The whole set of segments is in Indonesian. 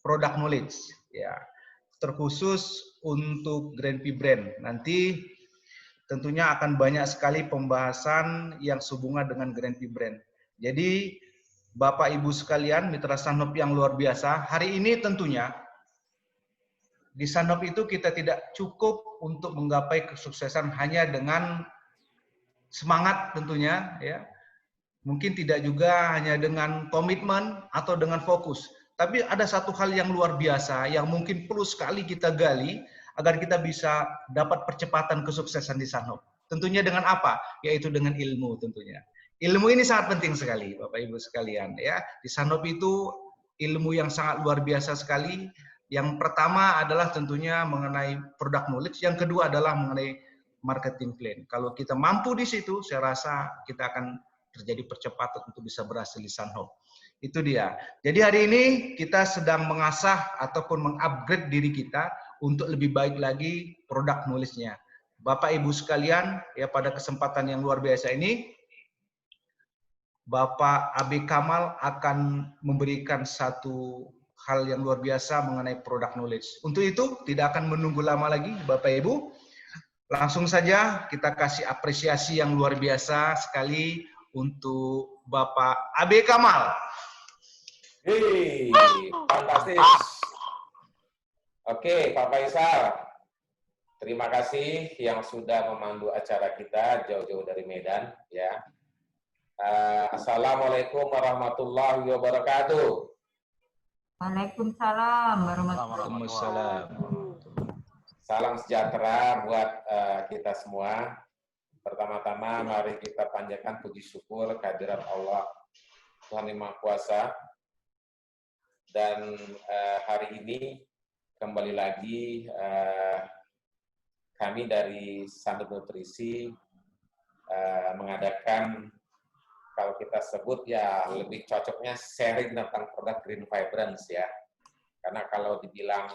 product knowledge, ya, terkhusus untuk Grand P Brand. Nanti tentunya akan banyak sekali pembahasan yang sehubungan dengan Grand P Brand. Jadi Bapak Ibu sekalian, mitra Sanop yang luar biasa, hari ini tentunya di Sanop itu kita tidak cukup untuk menggapai kesuksesan hanya dengan semangat tentunya, ya. Mungkin tidak juga hanya dengan komitmen atau dengan fokus. Tapi ada satu hal yang luar biasa yang mungkin perlu sekali kita gali agar kita bisa dapat percepatan kesuksesan di Sanop. Tentunya dengan apa? Yaitu dengan ilmu tentunya. Ilmu ini sangat penting sekali, Bapak Ibu sekalian, ya. Di Sanop itu ilmu yang sangat luar biasa sekali. Yang pertama adalah tentunya mengenai product knowledge, yang kedua adalah mengenai marketing plan. Kalau kita mampu di situ, saya rasa kita akan terjadi percepatan untuk bisa berhasil di Sanhok. Itu dia. Jadi hari ini kita sedang mengasah ataupun mengupgrade diri kita untuk lebih baik lagi produk knowledge-nya. Bapak Ibu sekalian, ya pada kesempatan yang luar biasa ini, Bapak AB Kamal akan memberikan satu hal yang luar biasa mengenai product knowledge. Untuk itu, tidak akan menunggu lama lagi, Bapak Ibu. Langsung saja kita kasih apresiasi yang luar biasa sekali untuk Bapak AB Kamal. Hei, fantastis. Oke, Pak Faisal, terima kasih yang sudah memandu acara kita jauh-jauh dari Medan, ya. Assalamualaikum warahmatullahi wabarakatuh. Waalaikumsalam warahmatullahi wabarakatuh. Salam sejahtera buat kita semua. Pertama-tama mari kita panjatkan puji syukur kehadirat Allah Tuhan Yang Maha Kuasa. Dan hari ini kembali lagi kami dari Sanop Nutrisi mengadakan, kalau kita sebut ya lebih cocoknya sharing tentang produk Green Vibrance, ya. Karena kalau dibilang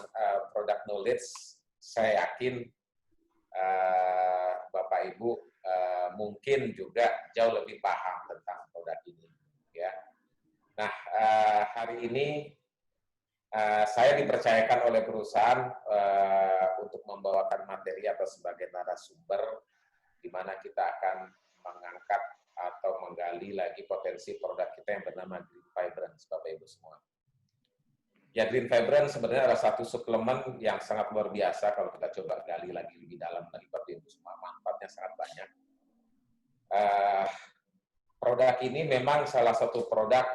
product knowledge, saya yakin Bapak Ibu mungkin juga jauh lebih paham tentang produk ini, ya. Nah, hari ini saya dipercayakan oleh perusahaan untuk membawakan materi atau sebagai narasumber, di mana kita akan mengangkat atau menggali lagi potensi produk kita yang bernama Green Vibrance, Bapak Ibu semua. Ya, Green Vibrance sebenarnya adalah satu suplemen yang sangat luar biasa kalau kita coba gali lagi lebih dalam dari Bapak Ibu semua. Manfaatnya sangat banyak. Produk ini memang salah satu produk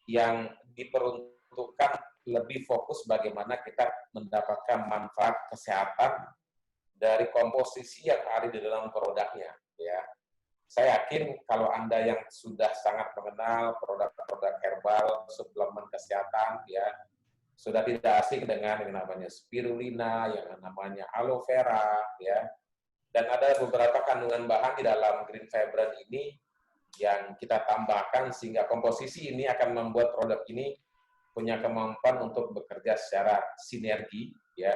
yang diperuntukkan lebih fokus bagaimana kita mendapatkan manfaat kesehatan dari komposisi yang ada di dalam produknya, ya. Saya yakin kalau Anda yang sudah sangat mengenal produk-produk herbal, suplemen kesehatan, ya, sudah tidak asing dengan yang namanya spirulina, yang namanya aloe vera, ya, dan ada beberapa kandungan bahan di dalam Green Vibrance ini yang kita tambahkan sehingga komposisi ini akan membuat produk ini punya kemampuan untuk bekerja secara sinergi, ya.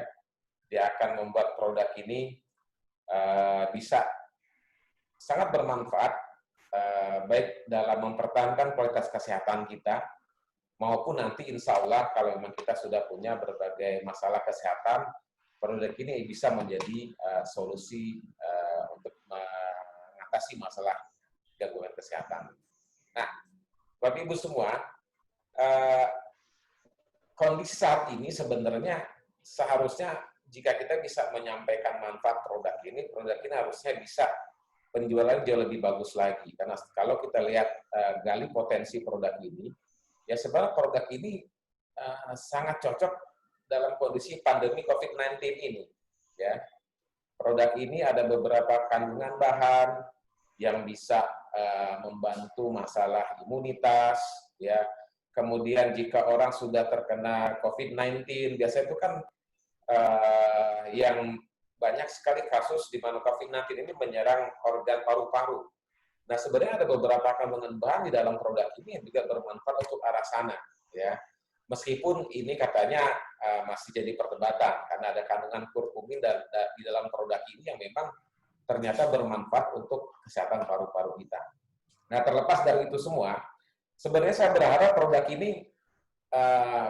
Dia akan membuat produk ini bisa sangat bermanfaat, baik dalam mempertahankan kualitas kesehatan kita, maupun nanti insya Allah kalau memang kita sudah punya berbagai masalah kesehatan, produk ini bisa menjadi solusi untuk mengatasi masalah gangguan kesehatan. Nah, Bapak Ibu semua, kondisi saat ini sebenarnya seharusnya jika kita bisa menyampaikan manfaat produk ini harusnya bisa penjualan jauh lebih bagus lagi. Karena kalau kita lihat gali potensi produk ini, ya sebenarnya produk ini sangat cocok dalam kondisi pandemi COVID-19 ini. Ya, produk ini ada beberapa kandungan bahan yang bisa membantu masalah imunitas. Ya, kemudian jika orang sudah terkena COVID-19, biasanya itu kan yang banyak sekali kasus di mana COVID-19 ini menyerang organ paru-paru. Nah, sebenarnya ada beberapa kandungan bahan di dalam produk ini yang juga bermanfaat untuk arah sana, ya. Meskipun ini katanya masih jadi perdebatan karena ada kandungan kurkumin di dalam produk ini yang memang ternyata bermanfaat untuk kesehatan paru-paru kita. Nah, terlepas dari itu semua, sebenarnya saya berharap produk ini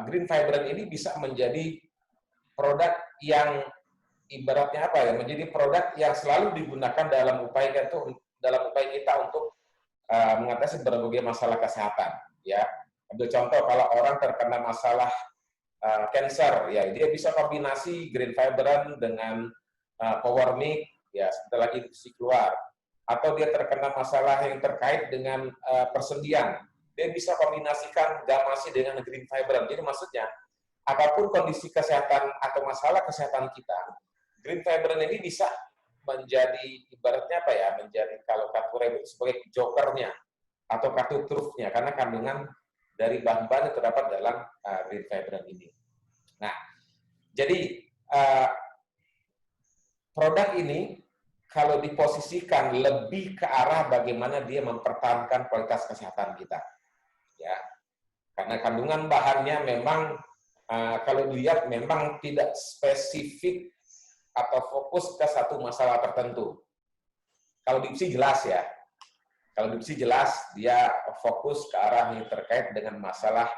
green fiber ini bisa menjadi produk yang ibaratnya apa ya, menjadi produk yang selalu digunakan dalam upaya kita untuk mengatasi berbagai masalah kesehatan. Ya, ambil contoh kalau orang terkena masalah cancer, ya dia bisa kombinasi green fiberan dengan power mic, ya setelah itu keluar. Atau dia terkena masalah yang terkait dengan persendian, dia bisa kombinasikan gamasi dengan green fiberan. Jadi maksudnya apapun kondisi kesehatan atau masalah kesehatan kita, green fiber ini bisa menjadi ibaratnya apa ya, menjadi kalau kartu revit sebagai jokernya atau kartu trufnya karena kandungan dari bahan-bahan yang terdapat dalam green fiber ini. Nah, jadi produk ini kalau diposisikan lebih ke arah bagaimana dia mempertahankan kualitas kesehatan kita, ya, karena kandungan bahannya memang kalau dilihat memang tidak spesifik atau fokus ke satu masalah tertentu. Kalau DIPSI jelas ya, kalau DIPSI jelas dia fokus ke arah yang terkait dengan masalah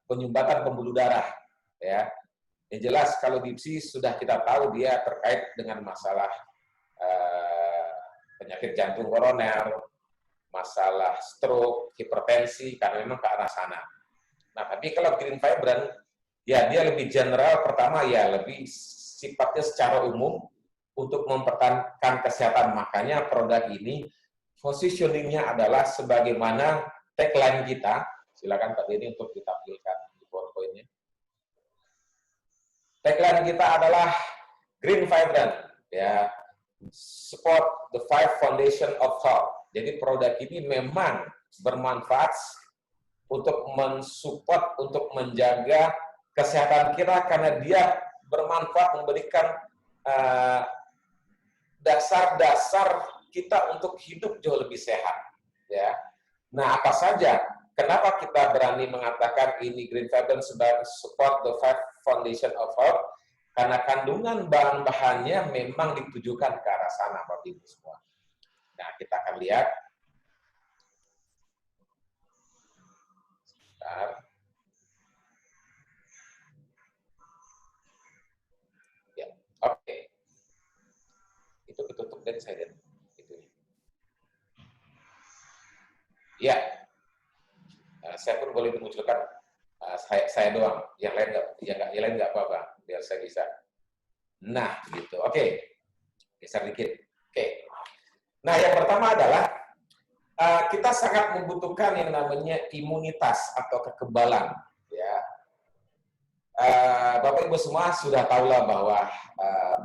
penyumbatan pembuluh darah, ya. Yang jelas kalau DIPSI sudah kita tahu dia terkait dengan masalah penyakit jantung koroner, masalah stroke, hipertensi, karena memang ke arah sana. Nah, tapi kalau green fiberan, ya dia lebih general, pertama ya lebih sifatnya secara umum untuk mempertahankan kesehatan. Makanya produk ini positioning-nya adalah sebagaimana tagline kita. Silakan Pak Denny untuk ditampilkan di PowerPoint-nya. Tagline kita adalah Green Vibrant, ya, support the 5 foundation of health. Jadi produk ini memang bermanfaat untuk mensupport, untuk menjaga kesehatan kita karena dia bermanfaat memberikan dasar-dasar kita untuk hidup jauh lebih sehat. Ya. Nah, apa saja? Kenapa kita berani mengatakan ini Green Fiber sebagai support the 5 foundation of health? Karena kandungan bahan-bahannya memang ditujukan ke arah sana, Bapak Ibu semua. Nah, kita akan lihat. Bentar. Ya, oke. Itu ketutup dan saya lihat. Ya, saya pun boleh mengucilkan saya doang, yang lain nggak apa-apa, biar saya bisa. Nah, gitu. Oke, geser dikit. Oke. Nah, yang pertama adalah kita sangat membutuhkan yang namanya imunitas atau kekebalan. Ya, Bapak Ibu semua sudah tahulah bahwa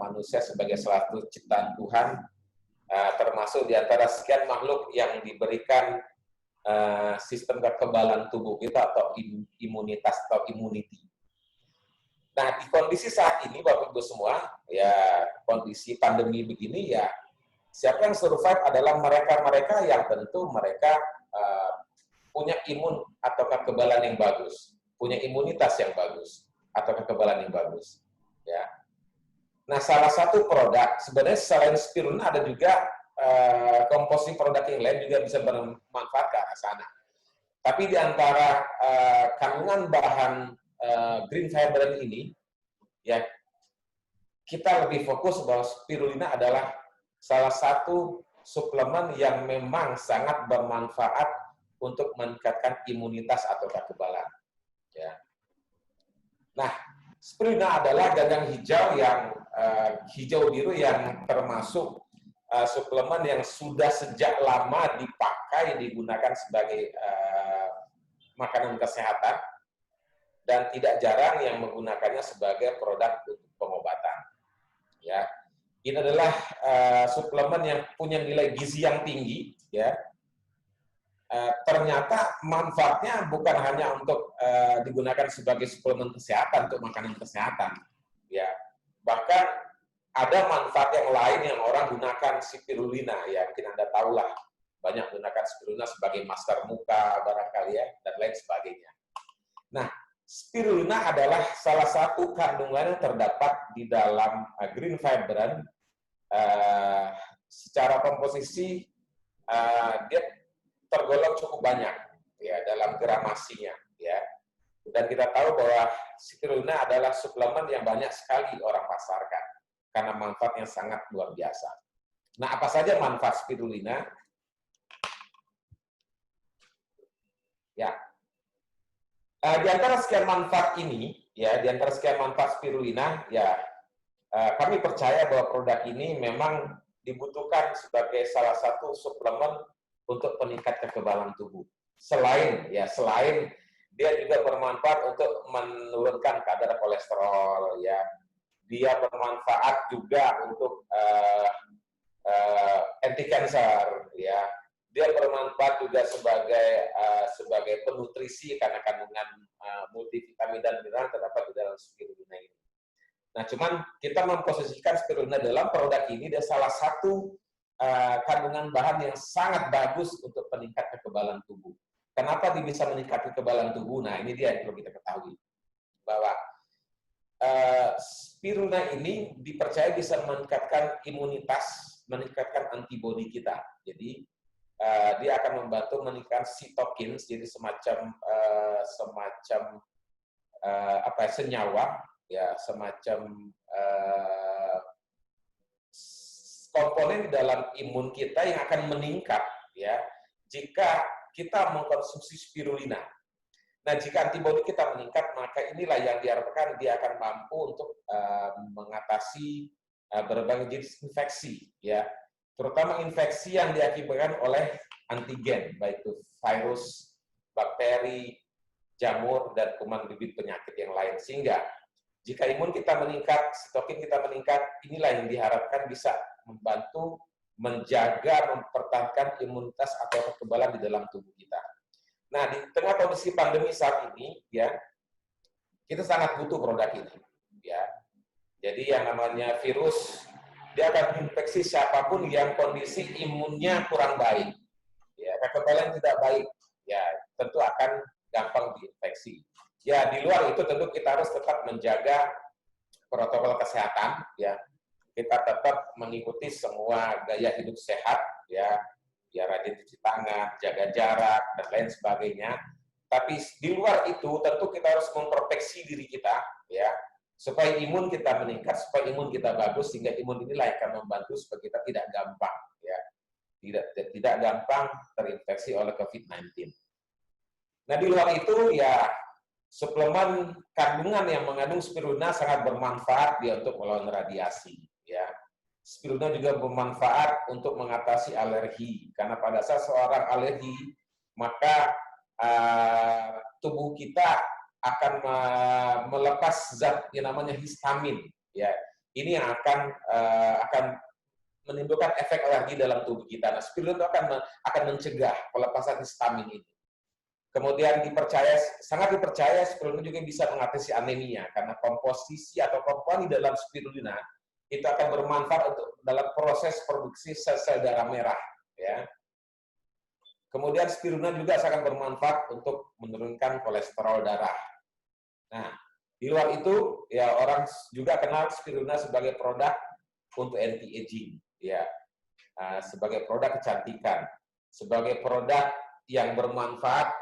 manusia sebagai suatu ciptaan Tuhan termasuk di antara sekian makhluk yang diberikan sistem kekebalan tubuh kita atau imunitas atau immunity. Nah, di kondisi saat ini Bapak Ibu semua, ya kondisi pandemi begini ya, siapa yang survive adalah mereka-mereka yang tentu mereka punya imun atau kekebalan yang bagus, punya imunitas yang bagus atau kekebalan yang bagus. Ya. Nah, salah satu produk sebenarnya selain spirulina ada juga komposisi produk yang lain juga bisa bermanfaat ke arah sana. Tapi di antara kandungan bahan green fiber ini, ya kita lebih fokus bahwa spirulina adalah salah satu suplemen yang memang sangat bermanfaat untuk meningkatkan imunitas atau kekebalan. Ya. Nah, spirulina adalah gandang hijau yang hijau biru yang termasuk suplemen yang sudah sejak lama dipakai, digunakan sebagai makanan kesehatan, dan tidak jarang yang menggunakannya sebagai produk untuk pengobatan. Ya, ini adalah suplemen yang punya nilai gizi yang tinggi. Ya, ternyata manfaatnya bukan hanya untuk digunakan sebagai suplemen kesehatan untuk makanan kesehatan. Ya, bahkan ada manfaat yang lain yang orang gunakan spirulina, ya mungkin Anda tahulah, banyak gunakan spirulina sebagai masker muka, barangkali ya, dan lain sebagainya. Nah, spirulina adalah salah satu kandungan yang terdapat di dalam green fiberan. Secara komposisi, dia tergolong cukup banyak. ya dalam gramasinya, ya. Dan kita tahu bahwa spirulina adalah suplemen yang banyak sekali orang pasarkan karena manfaatnya sangat luar biasa. Nah, apa saja manfaat spirulina? Ya, di antara sekian manfaat ini, ya, di antara sekian manfaat spirulina, ya, kami percaya bahwa produk ini memang dibutuhkan sebagai salah satu suplemen untuk peningkat kekebalan tubuh. Selain dia juga bermanfaat untuk menurunkan kadar kolesterol, ya. Dia bermanfaat juga untuk anti cancer, ya. Dia bermanfaat juga sebagai penutrisi karena kandungan multivitamin dan mineral terdapat di dalam spirulina ini. Nah, cuman kita memposisikan spirulina dalam produk ini dia salah satu kandungan bahan yang sangat bagus untuk peningkat kekebalan tubuh. Kenapa dia bisa meningkat kekebalan tubuh? Nah, ini dia yang perlu kita ketahui. Bahwa spirulina ini dipercaya bisa meningkatkan imunitas, meningkatkan antibodi kita. Jadi, dia akan membantu meningkatkan sitokin, jadi semacam senyawa, ya, semacam komponen di dalam imun kita yang akan meningkat, ya, jika kita mengkonsumsi spirulina. Nah, jika antibodi kita meningkat, maka inilah yang diharapkan dia akan mampu untuk mengatasi berbagai jenis infeksi, ya, terutama infeksi yang diakibatkan oleh antigen, baik itu virus, bakteri, jamur, dan kuman bibit penyakit yang lain. Sehingga jika imun kita meningkat, sitokin kita meningkat, inilah yang diharapkan bisa membantu menjaga, mempertahankan imunitas atau kekebalan di dalam tubuh kita. Nah, di tengah kondisi pandemi saat ini, ya, kita sangat butuh produk ini, ya. Jadi yang namanya virus, dia akan infeksi siapapun yang kondisi imunnya kurang baik, ya, kekebalan tidak baik, ya, tentu akan gampang diinfeksi. Ya, di luar itu tentu kita harus tetap menjaga protokol kesehatan, ya. Kita tetap mengikuti semua gaya hidup sehat, ya, rajin cuci tangan, jaga jarak, dan lain sebagainya. Tapi di luar itu tentu kita harus memproteksi diri kita, ya, supaya imun kita meningkat, supaya imun kita bagus, sehingga imun inilah yang akan membantu supaya kita tidak gampang, ya, tidak gampang terinfeksi oleh COVID-19. Nah, di luar itu, ya, suplemen kandungan yang mengandung spirulina sangat bermanfaat dia untuk melawan radiasi, ya. Spirulina juga bermanfaat untuk mengatasi alergi, karena pada saat seorang alergi, maka tubuh kita akan melepas zat yang namanya histamin, ya. Ini yang akan menimbulkan efek alergi dalam tubuh kita. Nah, spirulina akan mencegah pelepasan histamin ini. Kemudian sangat dipercaya spirulina juga bisa mengatasi anemia, karena komposisi atau komponen di dalam spirulina itu akan bermanfaat untuk dalam proses produksi sel-sel darah merah, ya. Kemudian spirulina juga sangat bermanfaat untuk menurunkan kolesterol darah. Nah, di luar itu, ya, orang juga kenal spirulina sebagai produk untuk anti-aging, ya, sebagai produk kecantikan, sebagai produk yang bermanfaat.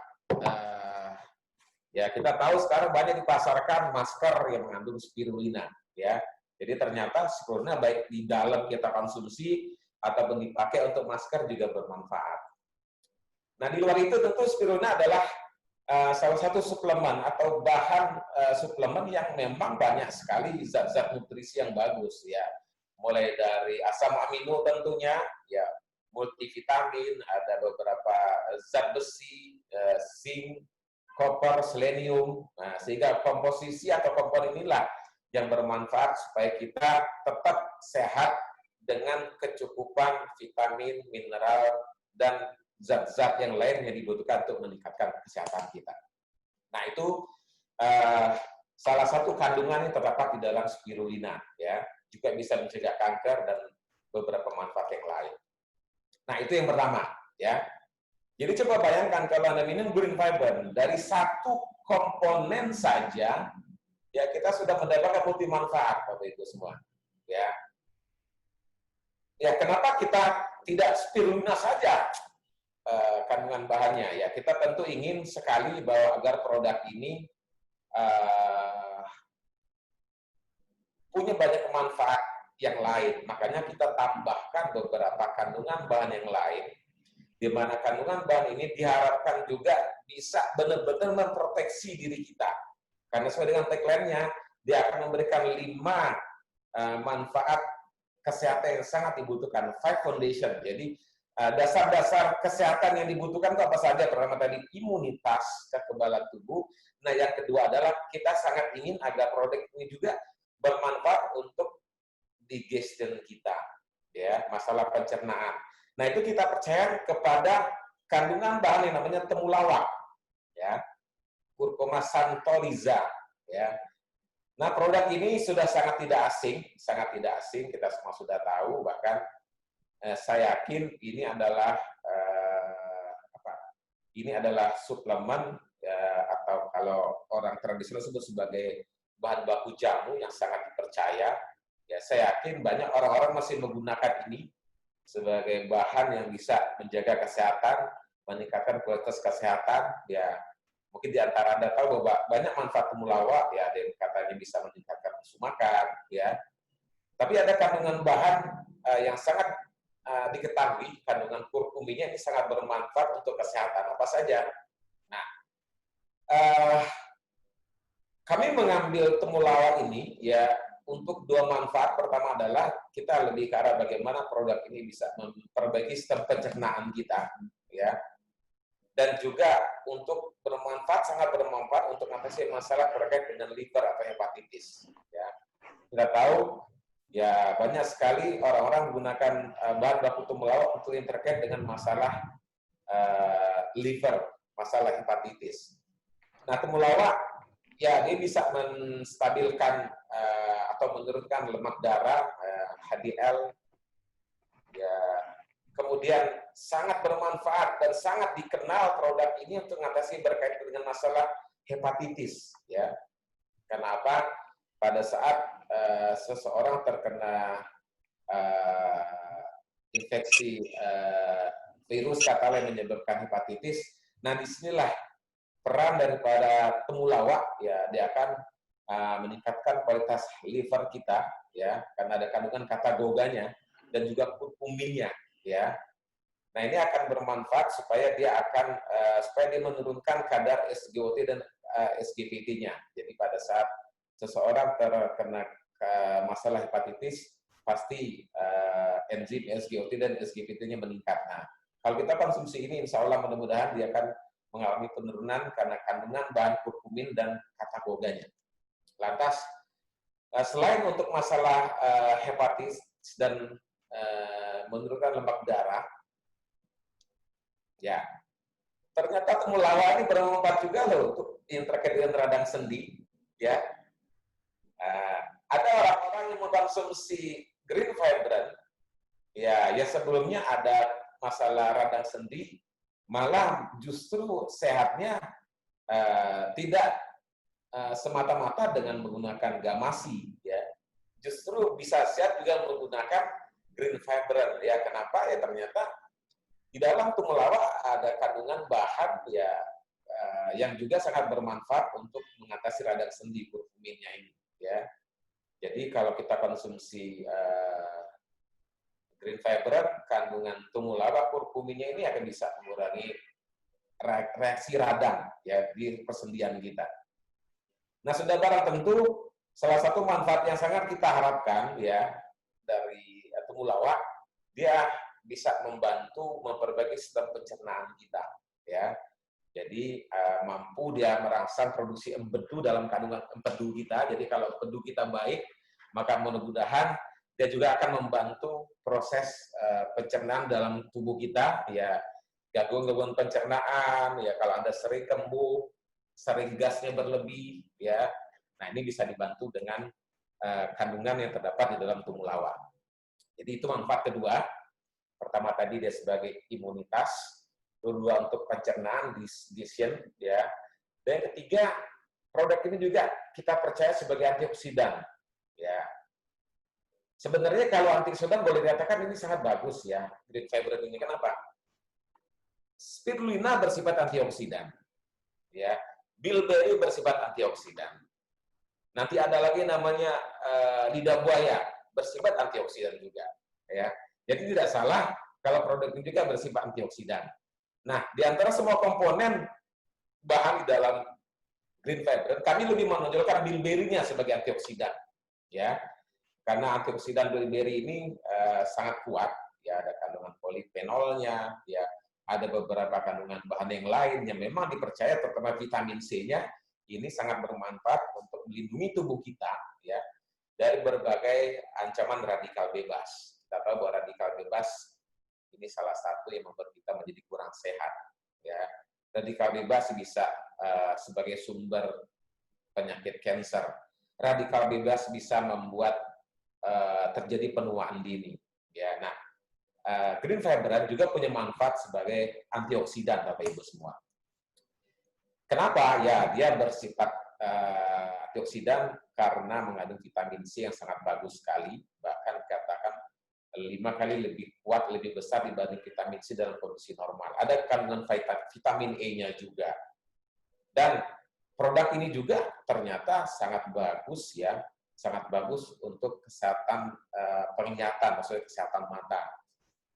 Ya, kita tahu sekarang banyak dipasarkan masker yang mengandung spirulina, ya. Jadi ternyata spirulina baik di dalam kita konsumsi ataupun dipakai untuk masker juga bermanfaat. Nah, di luar itu tentu spirulina adalah salah satu suplemen atau bahan suplemen yang memang banyak sekali zat-zat nutrisi yang bagus, ya. Mulai dari asam amino tentunya, ya, multivitamin, ada beberapa zat besi, zinc, koper, selenium. Nah, sehingga komposisi atau komponen inilah yang bermanfaat supaya kita tetap sehat dengan kecukupan vitamin, mineral, dan zat-zat yang lain yang dibutuhkan untuk meningkatkan kesehatan kita. Nah, itu salah satu kandungan yang terdapat di dalam spirulina, ya, juga bisa mencegah kanker dan beberapa manfaat yang lain. Nah, itu yang pertama, ya. Jadi coba bayangkan kalau Anda minum green fiber dari satu komponen saja, ya, kita sudah mendapatkan multi manfaat, Bapak Ibu semua, ya. Ya, kenapa kita tidak spirulina saja? kandungan bahannya ya. Kita tentu ingin sekali bahwa agar produk ini punya banyak manfaat yang lain. Makanya kita tambahkan beberapa kandungan bahan yang lain, di mana kandungan bahan ini diharapkan juga bisa benar-benar memproteksi diri kita. Karena sesuai dengan tagline-nya, dia akan memberikan 5 manfaat kesehatan yang sangat dibutuhkan, 5 foundation. Jadi dasar-dasar kesehatan yang dibutuhkan itu apa saja? Pertama tadi imunitas, kekebalan tubuh. Nah, yang kedua adalah kita sangat ingin agar produk ini juga bermanfaat untuk digestion kita, ya, masalah pencernaan. Nah, itu kita percaya kepada kandungan bahan yang namanya temulawak, ya, Curcuma santoriza, ya. Nah, produk ini sudah sangat tidak asing, kita semua sudah tahu, bahkan saya yakin ini adalah ini adalah suplemen atau kalau orang tradisional sebut sebagai bahan baku jamu yang sangat dipercaya. Ya, saya yakin banyak orang-orang masih menggunakan ini sebagai bahan yang bisa menjaga kesehatan, meningkatkan kualitas kesehatan. Ya, mungkin di antara Anda tahu bahwa banyak manfaat temulawak, ya, ada yang katanya bisa meningkatkan nafsu makan, ya. Tapi ada kandungan bahan yang sangat diketahui, kandungan kurkuminnya ini sangat bermanfaat untuk kesehatan apa saja. Nah, kami mengambil temulawak ini ya untuk 2 manfaat. Pertama adalah kita lebih ke arah bagaimana produk ini bisa memperbaiki sistem pencernaan kita, ya. Dan juga untuk sangat bermanfaat untuk mengatasi masalah terkait dengan liver atau hepatitis, ya. Kita tahu ya banyak sekali orang-orang menggunakan bahan baku temulawak untuk yang terkait dengan masalah liver, masalah hepatitis. Nah, temulawak ya dia bisa menstabilkan atau menurunkan lemak darah, HDL, ya. Kemudian sangat bermanfaat dan sangat dikenal produk ini untuk mengatasi berkaitan dengan masalah hepatitis, ya. Kenapa? Pada saat seseorang terkena infeksi virus katakanlah yang menyebabkan hepatitis, nah disinilah peran daripada temulawak, ya, dia akan meningkatkan kualitas liver kita, ya, karena ada kandungan katagoganya dan juga kurkuminnya, ya. Nah, ini akan bermanfaat supaya dia menurunkan kadar SGOT dan SGPT-nya. Jadi pada saat seseorang terkena masalah hepatitis, pasti enzim SGOT dan SGPT-nya meningkat. Nah, kalau kita konsumsi ini, insya Allah mudah-mudahan dia akan mengalami penurunan karena kandungan bahan kurkumin dan katagoganya. Lantas, selain untuk masalah hepatitis dan menurunkan lemak darah, ya, ternyata temulawak ini bermanfaat juga loh untuk yang terkait dengan radang sendi, ya. Ada orang-orang yang mengkonsumsi green vibrant, ya sebelumnya ada masalah radang sendi, malah justru sehatnya tidak semata-mata dengan menggunakan gamasi, ya. Justru bisa sehat juga menggunakan green vibrant, ya. Kenapa? Ya ternyata di dalam temulawak ada kandungan bahan, ya, yang juga sangat bermanfaat untuk mengatasi radang sendi kurkuminnya ini, ya. Jadi kalau kita konsumsi green fiber, kandungan temulawak kurkuminnya ini akan bisa mengurangi reaksi radang, ya, di persendian kita. Nah, sudah barang tentu salah satu manfaat yang sangat kita harapkan, ya, dari temulawak, dia bisa membantu memperbaiki sistem pencernaan kita, ya. Jadi mampu dia merangsang produksi empedu dalam kandungan empedu kita. Jadi kalau empedu kita baik, maka mudah-mudahan dia juga akan membantu proses pencernaan dalam tubuh kita, ya. Gangguan pencernaan, ya, kalau Anda sering kembung, sering gasnya berlebih, ya. Nah, ini bisa dibantu dengan kandungan yang terdapat di dalam temulawak. Jadi itu manfaat kedua. Pertama tadi dia sebagai imunitas, kedua untuk pencernaan, digestion, ya. Dan yang ketiga, produk ini juga kita percaya sebagai antioksidan, ya. Sebenarnya kalau antioksidan boleh dikatakan ini sangat bagus, ya, green fiber ini. Kenapa? Spirulina bersifat antioksidan, ya. Bilberry bersifat antioksidan. Nanti ada lagi namanya lidah buaya, bersifat antioksidan juga, ya. Jadi tidak salah kalau produk ini juga bersifat antioksidan. Nah, di antara semua komponen bahan di dalam green fiber, kami lebih menonjolkan bilberry-nya sebagai antioksidan, ya. Karena antioksidan bilberry ini sangat kuat, ya, ada kandungan polifenolnya, ya, ada beberapa kandungan bahan yang lain yang memang dipercaya, terutama vitamin C-nya ini sangat bermanfaat untuk melindungi tubuh kita, ya, dari berbagai ancaman radikal bebas. Kita tahu bahwa radikal bebas ini salah satu yang membuat kita menjadi kurang sehat, ya. Radikal bebas bisa sebagai sumber penyakit kanker. Radikal bebas bisa membuat terjadi penuaan dini, ya. Nah, green fiber juga punya manfaat sebagai antioksidan, Bapak Ibu semua. Kenapa? Ya, dia bersifat antioksidan karena mengandung vitamin C yang sangat bagus sekali, bahkan katakan 5 kali lebih kuat, lebih besar dibanding vitamin C dalam kondisi normal. Ada kandungan vitamin E-nya juga. Dan produk ini juga ternyata sangat bagus, ya, sangat bagus untuk kesehatan penglihatan, maksudnya kesehatan mata.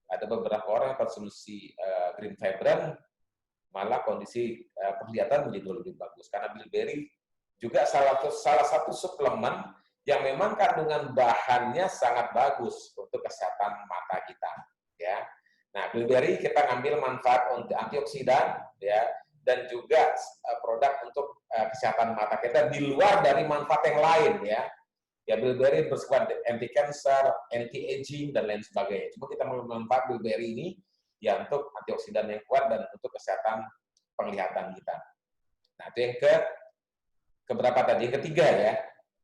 Ada beberapa orang yang konsumsi green fiber, malah kondisi penglihatan menjadi lebih bagus. Karena bilberry juga salah satu suplemen yang memang kandungan bahannya sangat bagus untuk kesehatan mata kita, ya. Nah, bilberry kita ngambil manfaat untuk antioksidan, ya, dan juga produk untuk kesehatan mata kita di luar dari manfaat yang lain, ya. Ya, bilberry bersifat anti-cancer, anti-aging, dan lain sebagainya. Cuma kita memanfaat bilberry ini ya untuk antioksidan yang kuat dan untuk kesehatan penglihatan kita. Nah, itu yang keberapa tadi? Yang ketiga, ya.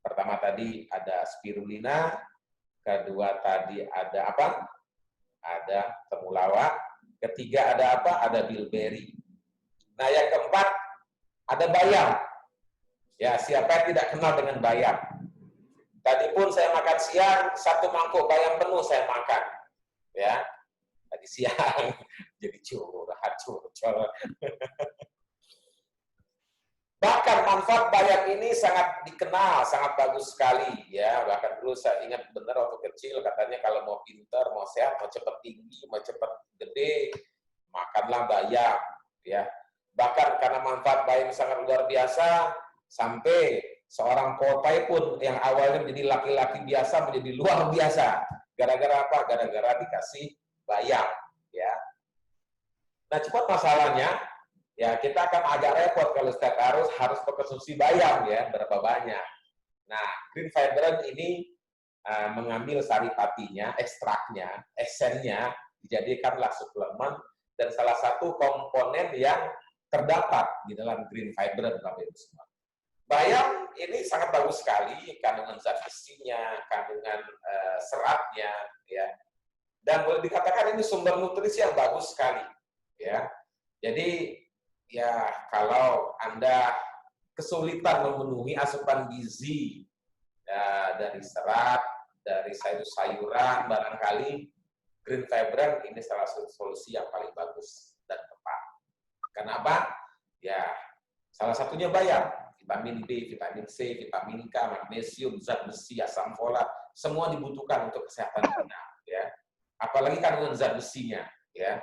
Pertama tadi ada spirulina, kedua tadi ada apa? Ada temulawak, ketiga ada apa? Ada bilberry. Nah, yang keempat ada bayam. Ya, siapa yang tidak kenal dengan bayam? Tadi pun saya makan siang, 1 mangkuk bayam penuh saya makan, ya. Tadi siang, jadi curhat. Bahkan manfaat bayam ini sangat dikenal, sangat bagus sekali, ya. Bahkan dulu saya ingat benar waktu kecil, katanya kalau mau pintar, mau sehat, mau cepat tinggi, mau cepat gede, makanlah bayam, ya. Bahkan karena manfaat bayam sangat luar biasa, sampai seorang Popeye pun yang awalnya menjadi laki-laki biasa menjadi luar biasa. Gara-gara apa? Gara-gara dikasih bayam, ya. Nah, cepat masalahnya, ya, kita akan agak repot kalau setiap harus mengkonsumsi bayam, ya, berapa banyak. Nah, green fiber ini mengambil saripatinya, ekstraknya, esennya, dijadikanlah suplemen dan salah satu komponen yang terdapat di dalam green fiber, Bapak Ibu semua. Bayam ini sangat bagus sekali, kandungan zat besinya, kandungan seratnya, ya. Dan boleh dikatakan ini sumber nutrisi yang bagus sekali, ya. Jadi, ya, kalau Anda kesulitan memenuhi asupan gizi ya, dari serat, dari sayur-sayuran, barangkali green fiber ini salah satu solusi yang paling bagus dan tepat. Kenapa? Ya, salah satunya bayam. Vitamin B, vitamin C, vitamin K, magnesium, zat besi, asam folat, semua dibutuhkan untuk kesehatan kita, ya. Apalagi kandungan zat besinya, ya.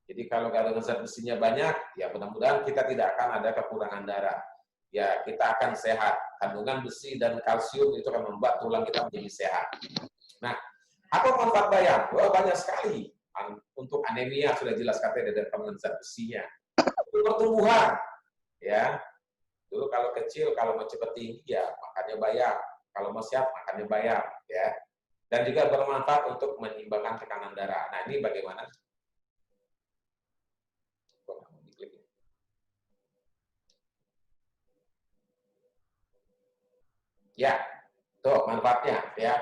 Jadi kalau kandungan zat besinya banyak, ya mudah-mudahan kita tidak akan ada kekurangan darah. Ya, kita akan sehat. Kandungan besi dan kalsium itu akan membuat tulang kita menjadi sehat. Nah, apa manfaat bayam? Wah, banyak sekali. Untuk anemia sudah jelas katanya dari kandungan zat besinya. Untuk pertumbuhan, ya. Dulu kalau kecil, kalau mau cepat tinggi, ya makannya bayam. Kalau mau sehat, makannya bayam, ya. Dan juga bermanfaat untuk menyeimbangkan tekanan darah. Nah, ini bagaimana? Ya, tuh manfaatnya, ya.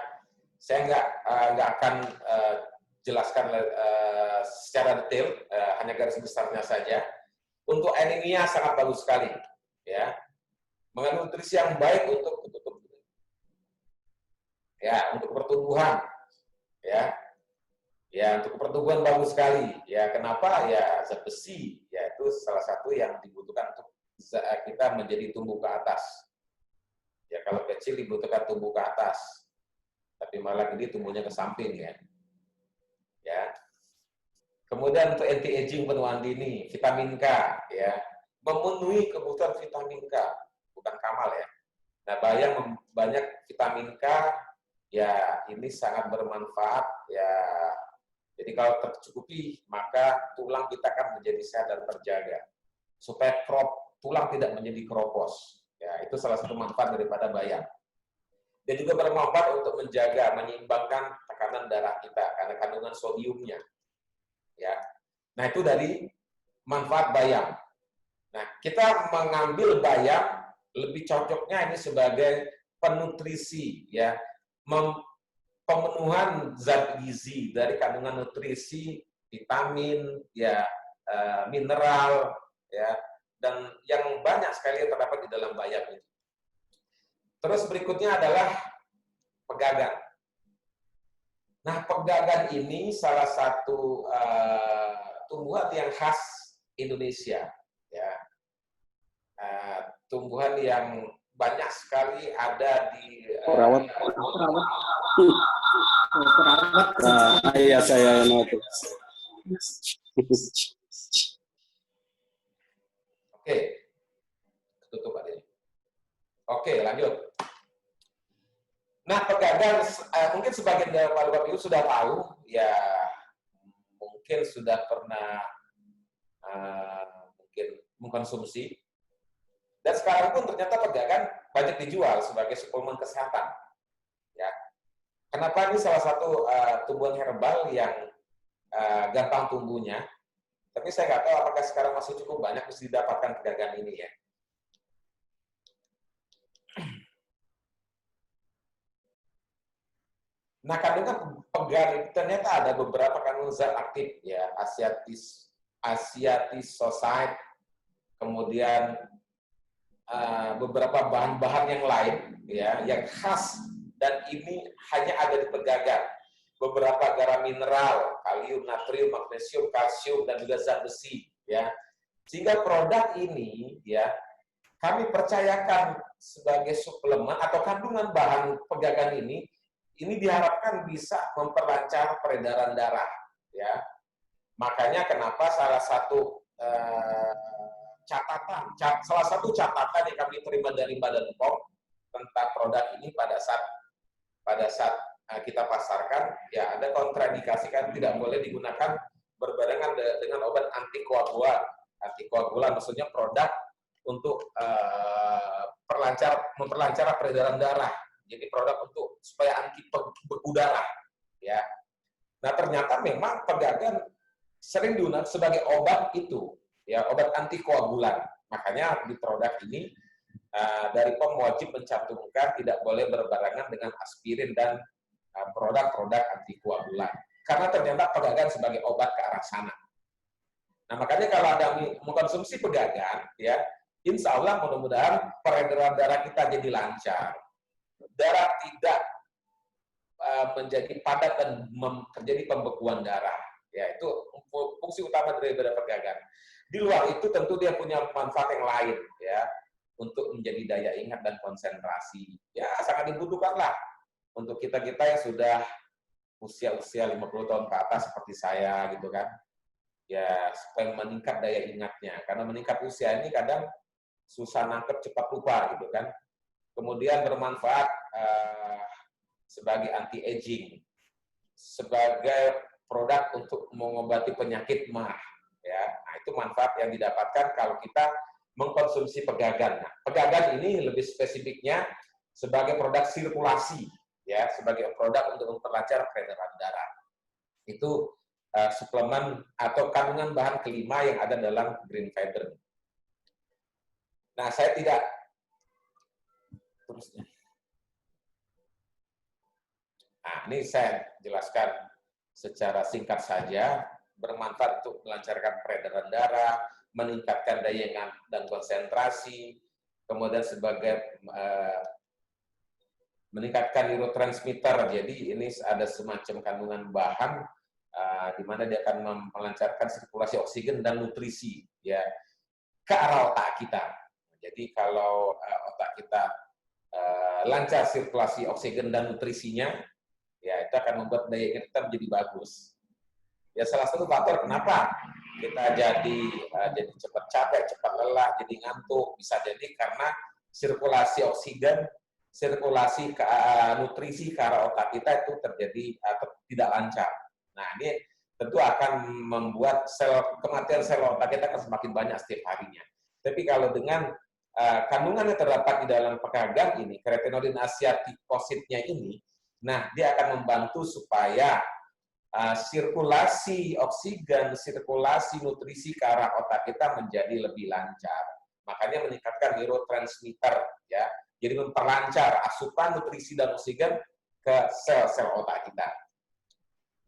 Saya nggak akan jelaskan secara detail, hanya garis besarnya saja. Untuk anemia sangat bagus sekali, ya. Mengandung nutrisi yang baik untuk ya, untuk pertumbuhan, ya. Ya, untuk pertumbuhan bagus sekali. Ya, kenapa? Ya, zat besi. Ya, itu salah satu yang dibutuhkan untuk kita menjadi tumbuh ke atas. Ya, kalau kecil dibutuhkan tumbuh ke atas. Tapi malah ini tumbuhnya ke samping ya. Ya. Kemudian untuk anti-aging penuaan dini, vitamin K. Ya. Memenuhi kebutuhan vitamin K. Bukan Kamal ya. Nah, bayang banyak vitamin K, ya ini sangat bermanfaat. Ya, jadi kalau tercukupi, maka tulang kita akan menjadi sehat dan terjaga. Supaya tulang tidak menjadi keropos. Ya, itu salah satu manfaat daripada bayam. Dan juga bermanfaat untuk menjaga, menyeimbangkan tekanan darah kita karena kandungan sodiumnya. Ya. Nah, itu dari manfaat bayam. Nah, kita mengambil bayam lebih cocoknya ini sebagai penutrisi, ya, pemenuhan zat gizi dari kandungan nutrisi, vitamin, ya, mineral, ya, dan yang banyak sekali yang terdapat di dalam bayam itu. Terus berikutnya adalah pegagan. Nah, pegagan ini salah satu tumbuhan yang khas Indonesia, ya, tumbuhan yang banyak sekali ada di perawat. Nah, iya saya notu. Oke, tutup Pak Denny. Oke, lanjut. Nah, pegagan mungkin sebagian dari Bapak Ibu sudah tahu, ya mungkin sudah pernah mungkin mengkonsumsi. Dan sekarang pun ternyata pegagan banyak dijual sebagai suplemen kesehatan. Ya. Kenapa ini salah satu tumbuhan herbal yang gampang tumbuhnya, tapi saya nggak tahu apakah sekarang masih cukup banyak bisa didapatkan pegagan ini ya. Nah, kandungan pegagan ternyata ada beberapa kandungan zat aktif ya, asiatisoside, kemudian beberapa bahan-bahan yang lain ya yang khas dan ini hanya ada di pegagan. Beberapa garam mineral, kalium, natrium, magnesium, kalsium dan juga zat besi ya. Sehingga produk ini ya kami percayakan sebagai suplemen atau kandungan bahan pegagan ini diharapkan bisa memperlancar peredaran darah ya. Makanya kenapa salah satu salah satu catatan yang kami terima dari Badan POM tentang produk ini pada saat kita pasarkan, ya ada kontraindikasi kan tidak boleh digunakan berbarengan dengan obat antikoagulan. Antikoagulan maksudnya produk untuk memperlancar peredaran darah. Jadi produk untuk supaya anti beku darah, ya. Nah ternyata memang pegagan sering digunakan sebagai obat itu. Ya, obat antikoagulan. Makanya di produk ini dari POM wajib mencantumkan tidak boleh berbarengan dengan aspirin dan produk-produk antikoagulan. Karena ternyata pegagan sebagai obat ke arah sana. Nah, makanya kalau ada mengkonsumsi pegagan, ya, insya Allah mudah-mudahan peredaran darah kita jadi lancar. Darah tidak menjadi padat dan terjadi pembekuan darah. Ya, itu fungsi utama daripada pegagan. Di luar itu tentu dia punya manfaat yang lain ya untuk menjadi daya ingat dan konsentrasi. Ya sangat dibutuhkanlah untuk kita-kita yang sudah usia 50 tahun ke atas seperti saya gitu kan. Ya supaya meningkat daya ingatnya. Karena meningkat usia ini kadang susah nangkep cepat lupa gitu kan. Kemudian bermanfaat sebagai anti-aging, sebagai produk untuk mengobati penyakit mah. Ya, nah itu manfaat yang didapatkan kalau kita mengkonsumsi pegagan. Nah, pegagan ini lebih spesifiknya sebagai produk sirkulasi, ya, sebagai produk untuk memperlancar peredaran darah. Itu suplemen atau kandungan bahan kelima yang ada dalam green fiber. Nah, saya tidak terusnya. Nah, ini saya jelaskan secara singkat saja. Bermanfaat untuk melancarkan peredaran darah, meningkatkan daya ingat dan konsentrasi, kemudian sebagai meningkatkan neurotransmitter. Jadi ini ada semacam kandungan bahan di mana dia akan melancarkan sirkulasi oksigen dan nutrisi ya ke arah otak kita. Jadi kalau otak kita lancar sirkulasi oksigen dan nutrisinya, ya itu akan membuat daya ingat kita menjadi bagus. Ya salah satu faktor kenapa kita jadi cepat capek, cepat lelah, jadi ngantuk, bisa jadi karena sirkulasi oksigen, sirkulasi nutrisi ke arah otak kita itu terjadi atau tidak lancar. Nah, ini tentu akan membuat kematian sel otak kita akan semakin banyak setiap harinya. Tapi kalau dengan kandungan yang terdapat di dalam pegagan ini, keretinolin asiatipositnya ini, nah dia akan membantu supaya sirkulasi oksigen, sirkulasi nutrisi ke arah otak kita menjadi lebih lancar. Makanya meningkatkan neurotransmitter, ya. Jadi memperlancar asupan nutrisi dan oksigen ke sel-sel otak kita.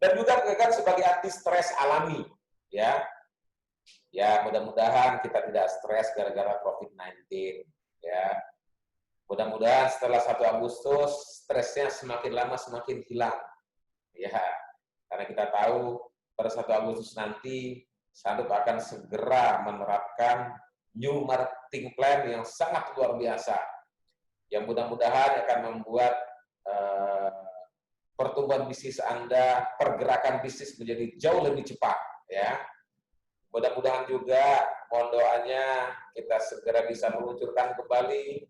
Dan juga pegagan sebagai anti stres alami, ya. Ya, mudah-mudahan kita tidak stres gara-gara COVID-19, ya. Mudah-mudahan setelah 1 Agustus stresnya semakin lama semakin hilang. Ya. Karena kita tahu pada 1 Agustus nanti Sandup akan segera menerapkan new marketing plan yang sangat luar biasa. Yang mudah-mudahan akan membuat pertumbuhan bisnis Anda, pergerakan bisnis menjadi jauh lebih cepat. Ya. Mudah-mudahan juga mohon doanya kita segera bisa meluncurkan kembali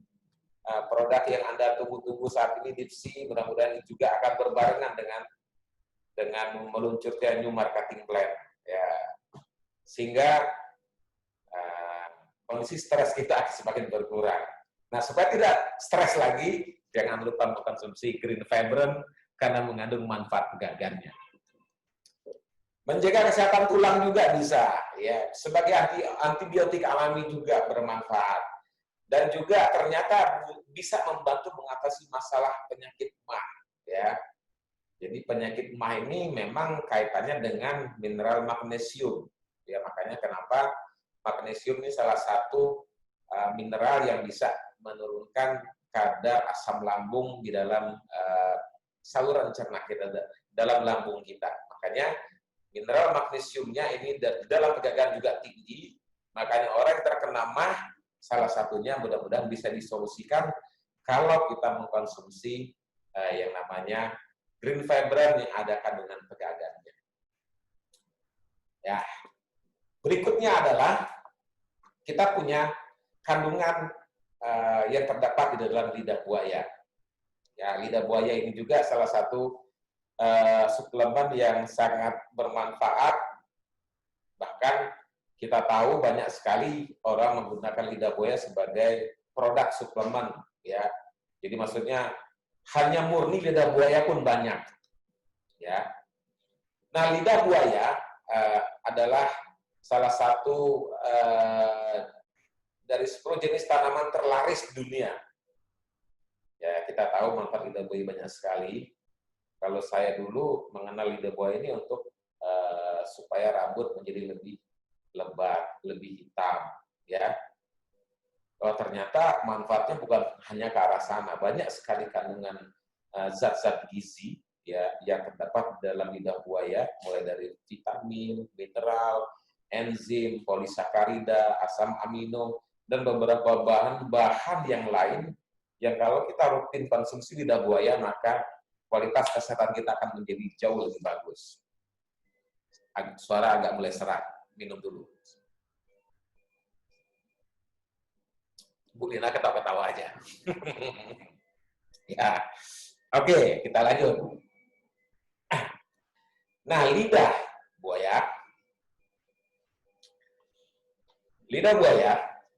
produk yang Anda tunggu-tunggu saat ini, Dipsi. Mudah-mudahan juga akan berbarengan dengan meluncurkan new marketing plan, ya, sehingga kondisi stres kita akan semakin berkurang. Nah, supaya tidak stres lagi, jangan lupa mengkonsumsi Green Fibren karena mengandung manfaat pegagannya. Menjaga kesehatan tulang juga bisa, ya, sebagai antibiotik alami juga bermanfaat, dan juga ternyata bisa membantu mengatasi masalah penyakit MAH, ya. Jadi penyakit MAH ini memang kaitannya dengan mineral magnesium. Ya, makanya kenapa magnesium ini salah satu mineral yang bisa menurunkan kadar asam lambung di dalam saluran cerna kita, dalam lambung kita. Makanya mineral magnesiumnya ini dalam pegagan juga tinggi. Makanya orang yang terkena MAH, salah satunya mudah-mudahan bisa disolusikan kalau kita mengkonsumsi yang namanya Green Fibren yang ada kandungan pegagannya. Ya, berikutnya adalah kita punya kandungan yang terdapat di dalam lidah buaya. Ya, lidah buaya ini juga salah satu suplemen yang sangat bermanfaat. Bahkan kita tahu banyak sekali orang menggunakan lidah buaya sebagai produk suplemen. Ya, jadi maksudnya hanya murni lidah buaya pun banyak, ya. Nah, lidah buaya adalah salah satu dari 10 jenis tanaman terlaris di dunia. Ya, kita tahu manfaat lidah buaya banyak sekali. Kalau saya dulu mengenal lidah buaya ini untuk supaya rambut menjadi lebih lebat, lebih hitam, ya. Oh, ternyata manfaatnya bukan hanya ke arah sana. Banyak sekali kandungan zat-zat gizi, ya, yang terdapat dalam lidah buaya, mulai dari vitamin, mineral, enzim, polisakarida, asam amino, dan beberapa bahan-bahan yang lain yang kalau kita rutin konsumsi lidah buaya, maka kualitas kesehatan kita akan menjadi jauh lebih bagus. Suara agak mulai serak, minum dulu. Bu Lina ketawa-ketawa aja. Ya, oke, kita lanjut. Nah, lidah buaya,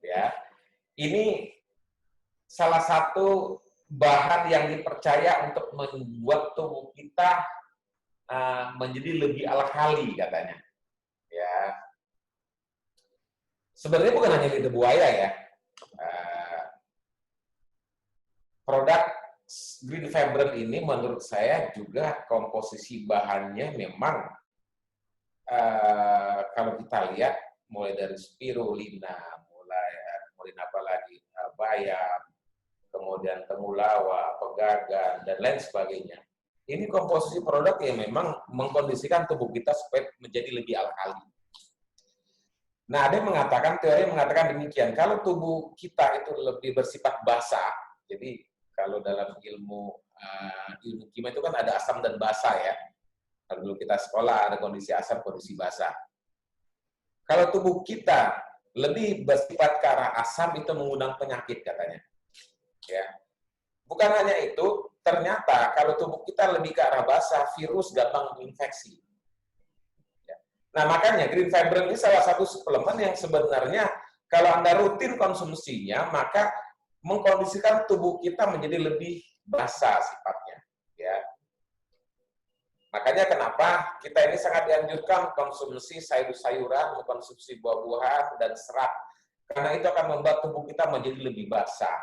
ya, ini salah satu bahan yang dipercaya untuk membuat tubuh kita menjadi lebih alkali katanya. Ya, sebenarnya bukan hanya lidah buaya ya. Produk Green Fibren ini menurut saya juga komposisi bahannya memang kalau kita lihat mulai dari spirulina, mulai apa lagi, bayam, kemudian temulawak, pegagan, dan lain sebagainya. ini komposisi produk yang memang mengkondisikan tubuh kita supaya menjadi lebih alkali. Nah, ada yang mengatakan, teori mengatakan demikian, kalau tubuh kita itu lebih bersifat basa, jadi kalau dalam ilmu kimia itu kan ada asam dan basa ya. Kalau dulu kita sekolah ada kondisi asam, kondisi basa. Kalau tubuh kita lebih bersifat ke arah asam, itu mengundang penyakit katanya. Ya. Bukan hanya itu, ternyata kalau tubuh kita lebih ke arah basa, virus gampang menginfeksi. Nah, makanya Green Fiber ini salah satu suplemen yang sebenarnya kalau Anda rutin konsumsinya, maka mengkondisikan tubuh kita menjadi lebih basah sifatnya. Ya. Makanya kenapa kita ini sangat dianjurkan konsumsi sayur-sayuran, mengkonsumsi buah-buahan, dan serat. Karena itu akan membuat tubuh kita menjadi lebih basah.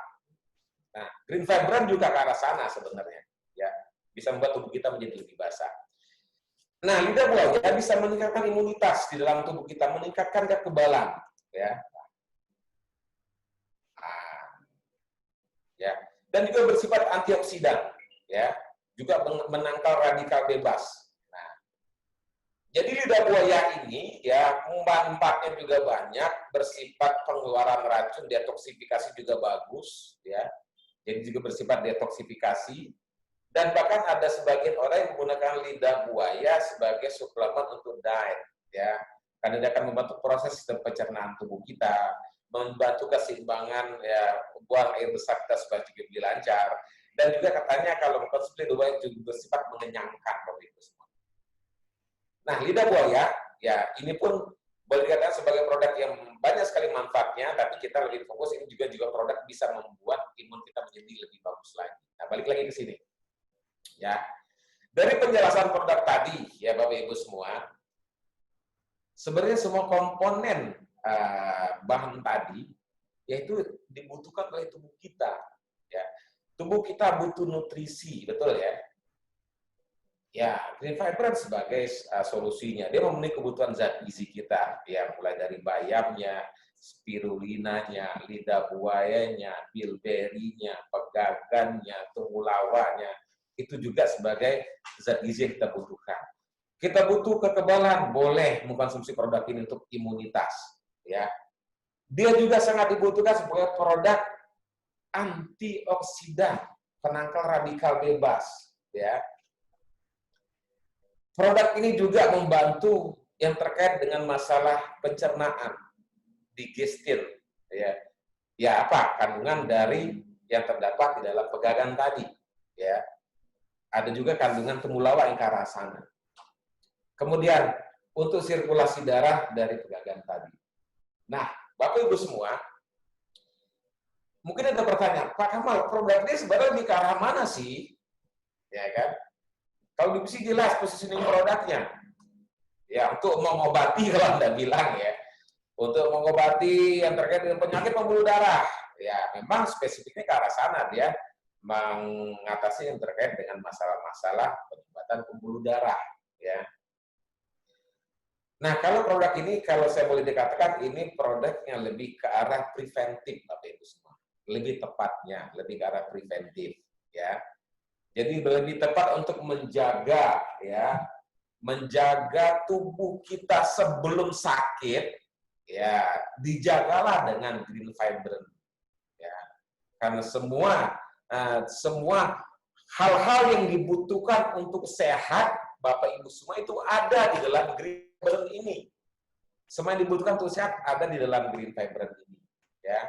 Nah, Green Fiber juga ke arah sana sebenarnya. Ya, bisa membuat tubuh kita menjadi lebih basah. Nah, lidah buaya bisa meningkatkan imunitas di dalam tubuh kita, meningkatkan kekebalan, ya. Ya. Dan juga bersifat antioksidan, ya. Juga menangkal radikal bebas. Nah, jadi lidah buaya ini, ya, manfaatnya juga banyak, bersifat pengeluaran racun, detoksifikasi juga bagus, ya. Jadi juga bersifat detoksifikasi. Dan bahkan ada sebagian orang yang menggunakan lidah buaya sebagai suplemen untuk diet, ya. Karena dia akan membantu proses sistem pencernaan tubuh kita, membantu keseimbangan ya buang air besar kita supaya juga lebih lancar. Dan juga katanya kalau mengkonsumsi lidah buaya juga bersifat mengenyangkan Bapak Ibu semua. Nah, lidah buaya, ya ini pun boleh dikatakan sebagai produk yang banyak sekali manfaatnya, tapi kita lebih fokus ini juga produk bisa membuat imun kita menjadi lebih bagus lagi. Nah, balik lagi ke sini. Ya, dari penjelasan produk tadi, ya Bapak Ibu semua, sebenarnya semua komponen bahan tadi, yaitu dibutuhkan oleh tubuh kita. Ya, tubuh kita butuh nutrisi, betul ya? Ya, Green Fiber sebagai solusinya, dia memenuhi kebutuhan zat gizi kita, ya mulai dari bayamnya, spirulinanya, lidah buayanya, bilberry-nya, pegagannya, temulawanya. Itu juga sebagai zat gizi yang kita butuhkan. Kita butuh kekebalan, boleh mengkonsumsi produk ini untuk imunitas. Ya, dia juga sangat dibutuhkan sebagai produk antioksidan, penangkal radikal bebas. Ya, produk ini juga membantu yang terkait dengan masalah pencernaan, digestif. Ya apa kandungan dari yang terdapat di dalam pegagan tadi. Ya. Ada juga kandungan temulawak yang ke arah sana. Kemudian, untuk sirkulasi darah dari pegagan tadi. Nah, Bapak Ibu semua, mungkin ada pertanyaan, Pak Kamal, produk ini sebenarnya lebih ke arah mana sih? Ya kan? Kalau di sini jelas positioning produknya. Ya, untuk mengobati, kalau Anda bilang ya, untuk mengobati yang terkait dengan penyakit pembuluh darah. Ya, memang spesifiknya ke arah sana dia mengatasi yang terkait dengan masalah-masalah penyumbatan pembuluh darah, ya. Nah, kalau produk ini, kalau saya boleh dikatakan, ini produk yang lebih ke arah preventif, Bapak Ibu semua. Lebih tepatnya, lebih ke arah preventif, ya. Jadi lebih tepat untuk menjaga, ya, menjaga tubuh kita sebelum sakit, ya, dijagalah dengan Green Fiber, ya. Karena semua hal-hal yang dibutuhkan untuk sehat, Bapak Ibu semua itu ada di dalam Green Fiber ini. Semua yang dibutuhkan untuk sehat ada di dalam Green Fiber ini. Ya,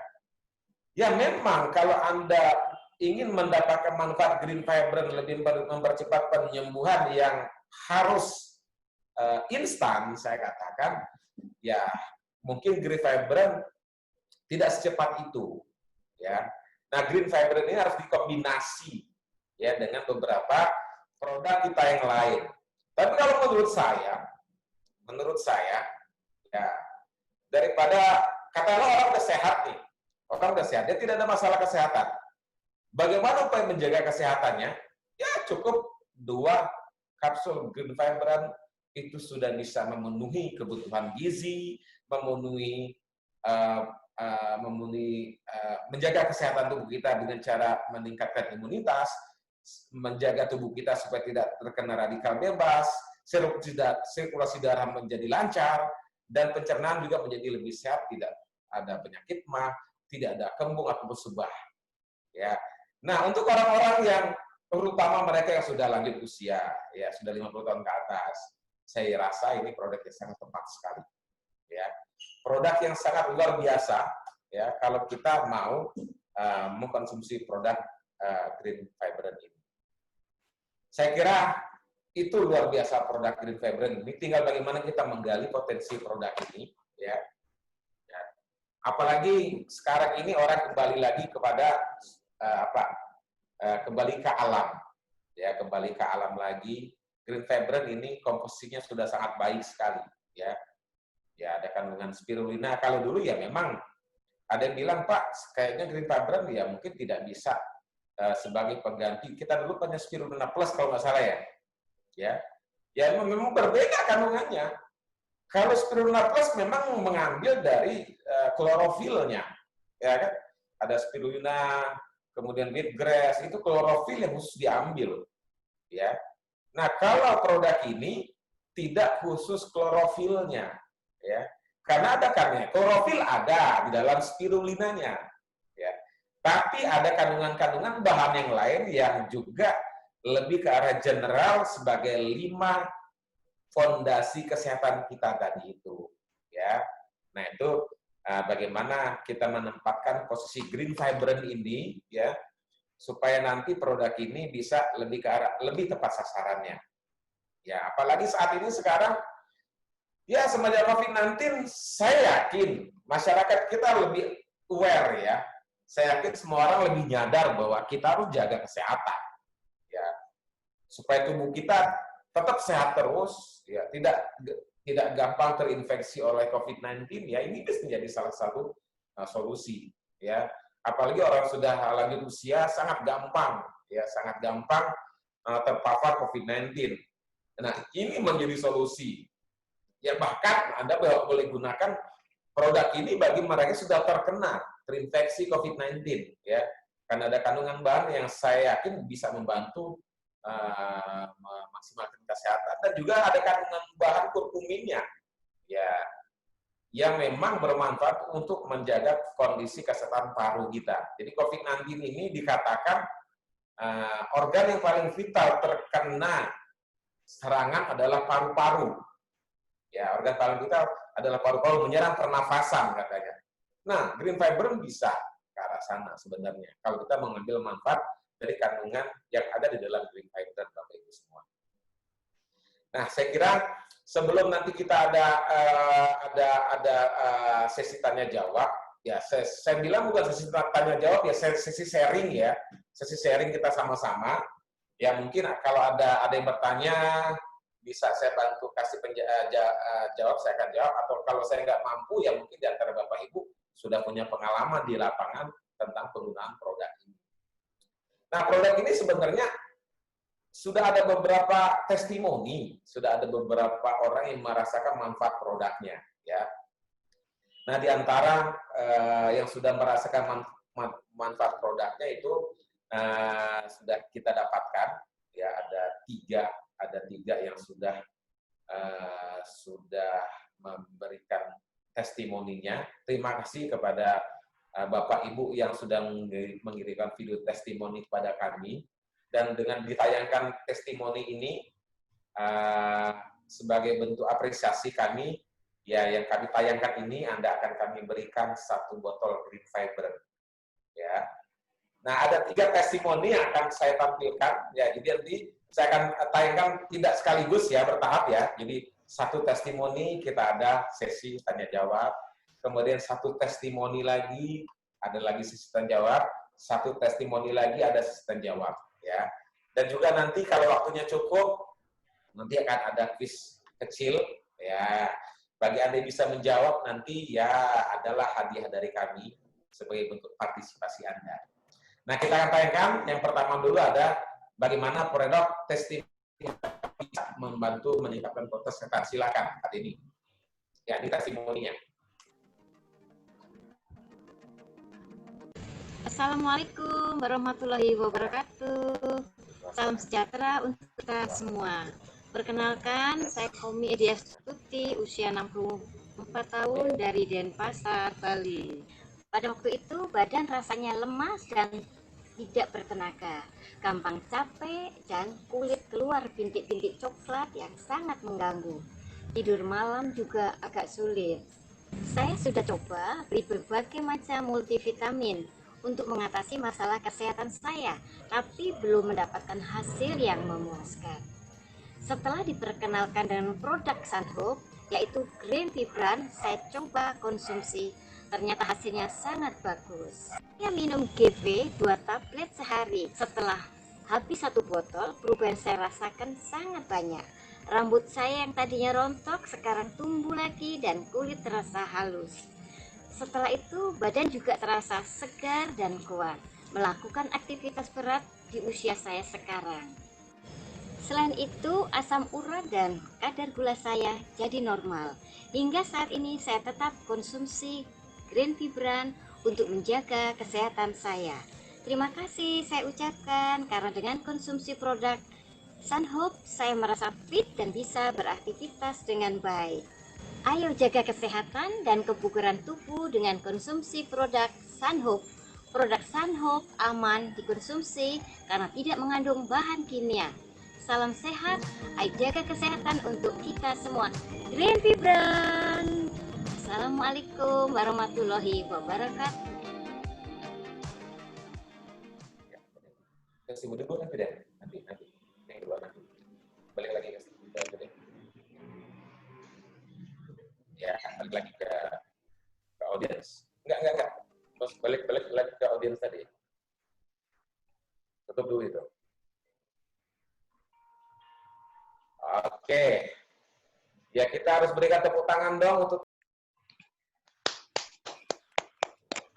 ya memang kalau Anda ingin mendapatkan manfaat Green Fiber lebih mempercepat penyembuhan yang harus instan, saya katakan, ya mungkin Green Fiber tidak secepat itu. Ya. Nah, Green Fiber ini harus dikombinasi ya dengan beberapa produk kita yang lain. Tapi kalau menurut saya ya daripada katakanlah orang udah sehat nih, orang udah sehat, dia tidak ada masalah kesehatan. Bagaimana upaya menjaga kesehatannya? Ya cukup 2 kapsul Green Fiber itu sudah bisa memenuhi kebutuhan gizi, menjaga kesehatan tubuh kita dengan cara meningkatkan imunitas, menjaga tubuh kita supaya tidak terkena radikal bebas, sirkulasi darah menjadi lancar, dan pencernaan juga menjadi lebih sehat, tidak ada penyakit mah, tidak ada kembung atau bersobah. Ya. Nah, untuk orang-orang yang terutama mereka yang sudah lanjut usia, ya sudah 50 tahun ke atas, saya rasa ini produk yang sangat tepat sekali. Ya. Produk yang sangat luar biasa, ya kalau kita mau mengkonsumsi produk Green Fibren ini. Saya kira itu luar biasa produk Green Fibren ini. Tinggal bagaimana kita menggali potensi produk ini, ya. Apalagi sekarang ini orang kembali lagi kepada kembali ke alam, ya kembali ke alam lagi. Green Fibren ini komposisinya sudah sangat baik sekali, ya. Ya ada kandungan spirulina. Kalau dulu ya memang ada yang bilang, Pak, kayaknya Green Fibren ya mungkin tidak bisa sebagai pengganti. Kita dulu punya spirulina plus kalau nggak salah ya. Ya memang berbeda kandungannya. Kalau spirulina plus memang mengambil dari klorofilnya, ya kan? Ada spirulina, kemudian wheatgrass, itu klorofil yang khusus diambil, ya. Nah kalau produk ini tidak khusus klorofilnya, ya, karena ada kan klorofil ada di dalam spirulinanya, ya. Tapi ada kandungan-kandungan bahan yang lain yang juga lebih ke arah general sebagai 5 fondasi kesehatan kita tadi itu, ya. Nah itu bagaimana kita menempatkan posisi Green Fibren ini, ya, supaya nanti produk ini bisa lebih ke arah lebih tepat sasarannya. Ya, apalagi saat ini sekarang, ya semenjak COVID-19, saya yakin masyarakat kita lebih aware ya. Saya yakin semua orang lebih nyadar bahwa kita harus jaga kesehatan, ya, supaya tubuh kita tetap sehat terus, ya, tidak gampang terinfeksi oleh COVID-19. Ya, ini bisa menjadi salah satu solusi, ya. Apalagi orang sudah lanjut usia sangat gampang, ya, sangat gampang terpapar COVID-19. Nah, ini menjadi solusi. Ya bahkan Anda boleh gunakan produk ini bagi mereka yang sudah terkena terinfeksi COVID-19, ya, karena ada kandungan bahan yang saya yakin bisa membantu memaksimalkan kesehatan, dan juga ada kandungan bahan kurkuminnya, ya, yang memang bermanfaat untuk menjaga kondisi kesehatan paru kita. Jadi COVID-19 ini dikatakan organ yang paling vital terkena serangan adalah paru-paru. Ya, organ paling vital adalah paru-paru, menyerang pernafasan katanya. Nah, Green Fibren bisa ke arah sana sebenarnya. Kalau kita mengambil manfaat dari kandungan yang ada di dalam Green Fibren, Bapak Ibu semua. Nah, saya kira sebelum nanti kita ada sesi tanya jawab, ya saya bilang bukan sesi tanya jawab, ya sesi sharing ya, sesi sharing kita sama-sama. Ya mungkin kalau ada yang bertanya, bisa saya bantu kasih jawab, saya akan jawab. Atau kalau saya nggak mampu, ya mungkin di antara Bapak Ibu sudah punya pengalaman di lapangan tentang penggunaan produk ini. Nah, produk ini sebenarnya sudah ada beberapa testimoni, sudah ada beberapa orang yang merasakan manfaat produknya, ya. Nah, di antara yang sudah merasakan manfaat produknya itu sudah kita dapatkan, ya ada tiga yang sudah memberikan testimoninya. Terima kasih kepada Bapak Ibu yang sudah mengirimkan video testimoni kepada kami, dan dengan ditayangkan testimoni ini sebagai bentuk apresiasi kami, ya yang kami tayangkan ini Anda akan kami berikan 1 botol Green Fibren, ya. Nah, ada 3 testimoni yang akan saya tampilkan, ya. Jadi nanti saya akan tayangkan tidak sekaligus ya, bertahap ya. Jadi 1 testimoni kita ada sesi tanya jawab, kemudian 1 testimoni lagi ada lagi sesi tanya jawab, 1 testimoni lagi ada sesi tanya jawab, ya. Dan juga nanti kalau waktunya cukup, nanti akan ada quiz kecil, ya. Bagi Anda yang bisa menjawab nanti ya adalah hadiah dari kami sebagai bentuk partisipasi Anda. Nah, kita akan tayangkan yang pertama dulu ada bagaimana produk testimoni bisa membantu meningkatkan kualitas kesehatan. Silakan saat ini. Ya, ini testimoninya. Assalamualaikum warahmatullahi wabarakatuh. Salam sejahtera untuk kita semua. Perkenalkan, saya Komi Edia Stuti, usia 64 tahun dari Denpasar, Bali. Pada waktu itu, badan rasanya lemas dan tidak bertenaga, gampang capek, dan kulit keluar bintik-bintik coklat yang sangat mengganggu. Tidur malam juga agak sulit. Saya sudah coba beli berbagai macam multivitamin untuk mengatasi masalah kesehatan saya, tapi belum mendapatkan hasil yang memuaskan. Setelah diperkenalkan dengan produk Sunhope, yaitu Green Vibran, saya coba konsumsi. Ternyata hasilnya sangat bagus. Saya minum GV 2 tablet sehari. Setelah habis 1 botol, perubahan saya rasakan sangat banyak. Rambut saya yang tadinya rontok sekarang tumbuh lagi dan kulit terasa halus. Setelah itu badan juga terasa segar dan kuat melakukan aktivitas berat di usia saya sekarang. Selain itu, asam urat dan kadar gula saya jadi normal. Hingga saat ini saya tetap konsumsi Green Vibran untuk menjaga kesehatan saya. Terima kasih saya ucapkan karena dengan konsumsi produk Sunhope saya merasa fit dan bisa beraktivitas dengan baik. Ayo jaga kesehatan dan kebugaran tubuh dengan konsumsi produk Sunhope. Produk Sunhope aman dikonsumsi karena tidak mengandung bahan kimia. Salam sehat, ayo jaga kesehatan untuk kita semua. Green Vibran. Assalamualaikum warahmatullahi wabarakatuh. Kasih mudah dulu nanti deh. Nanti. Yang kedua nanti. Balik lagi ke tadi. Ya, balik lagi ke audiens. Enggak. Terus balik lagi ke audiens tadi. Tutup dulu itu. Oke. Ya, kita harus berikan tepuk tangan dong untuk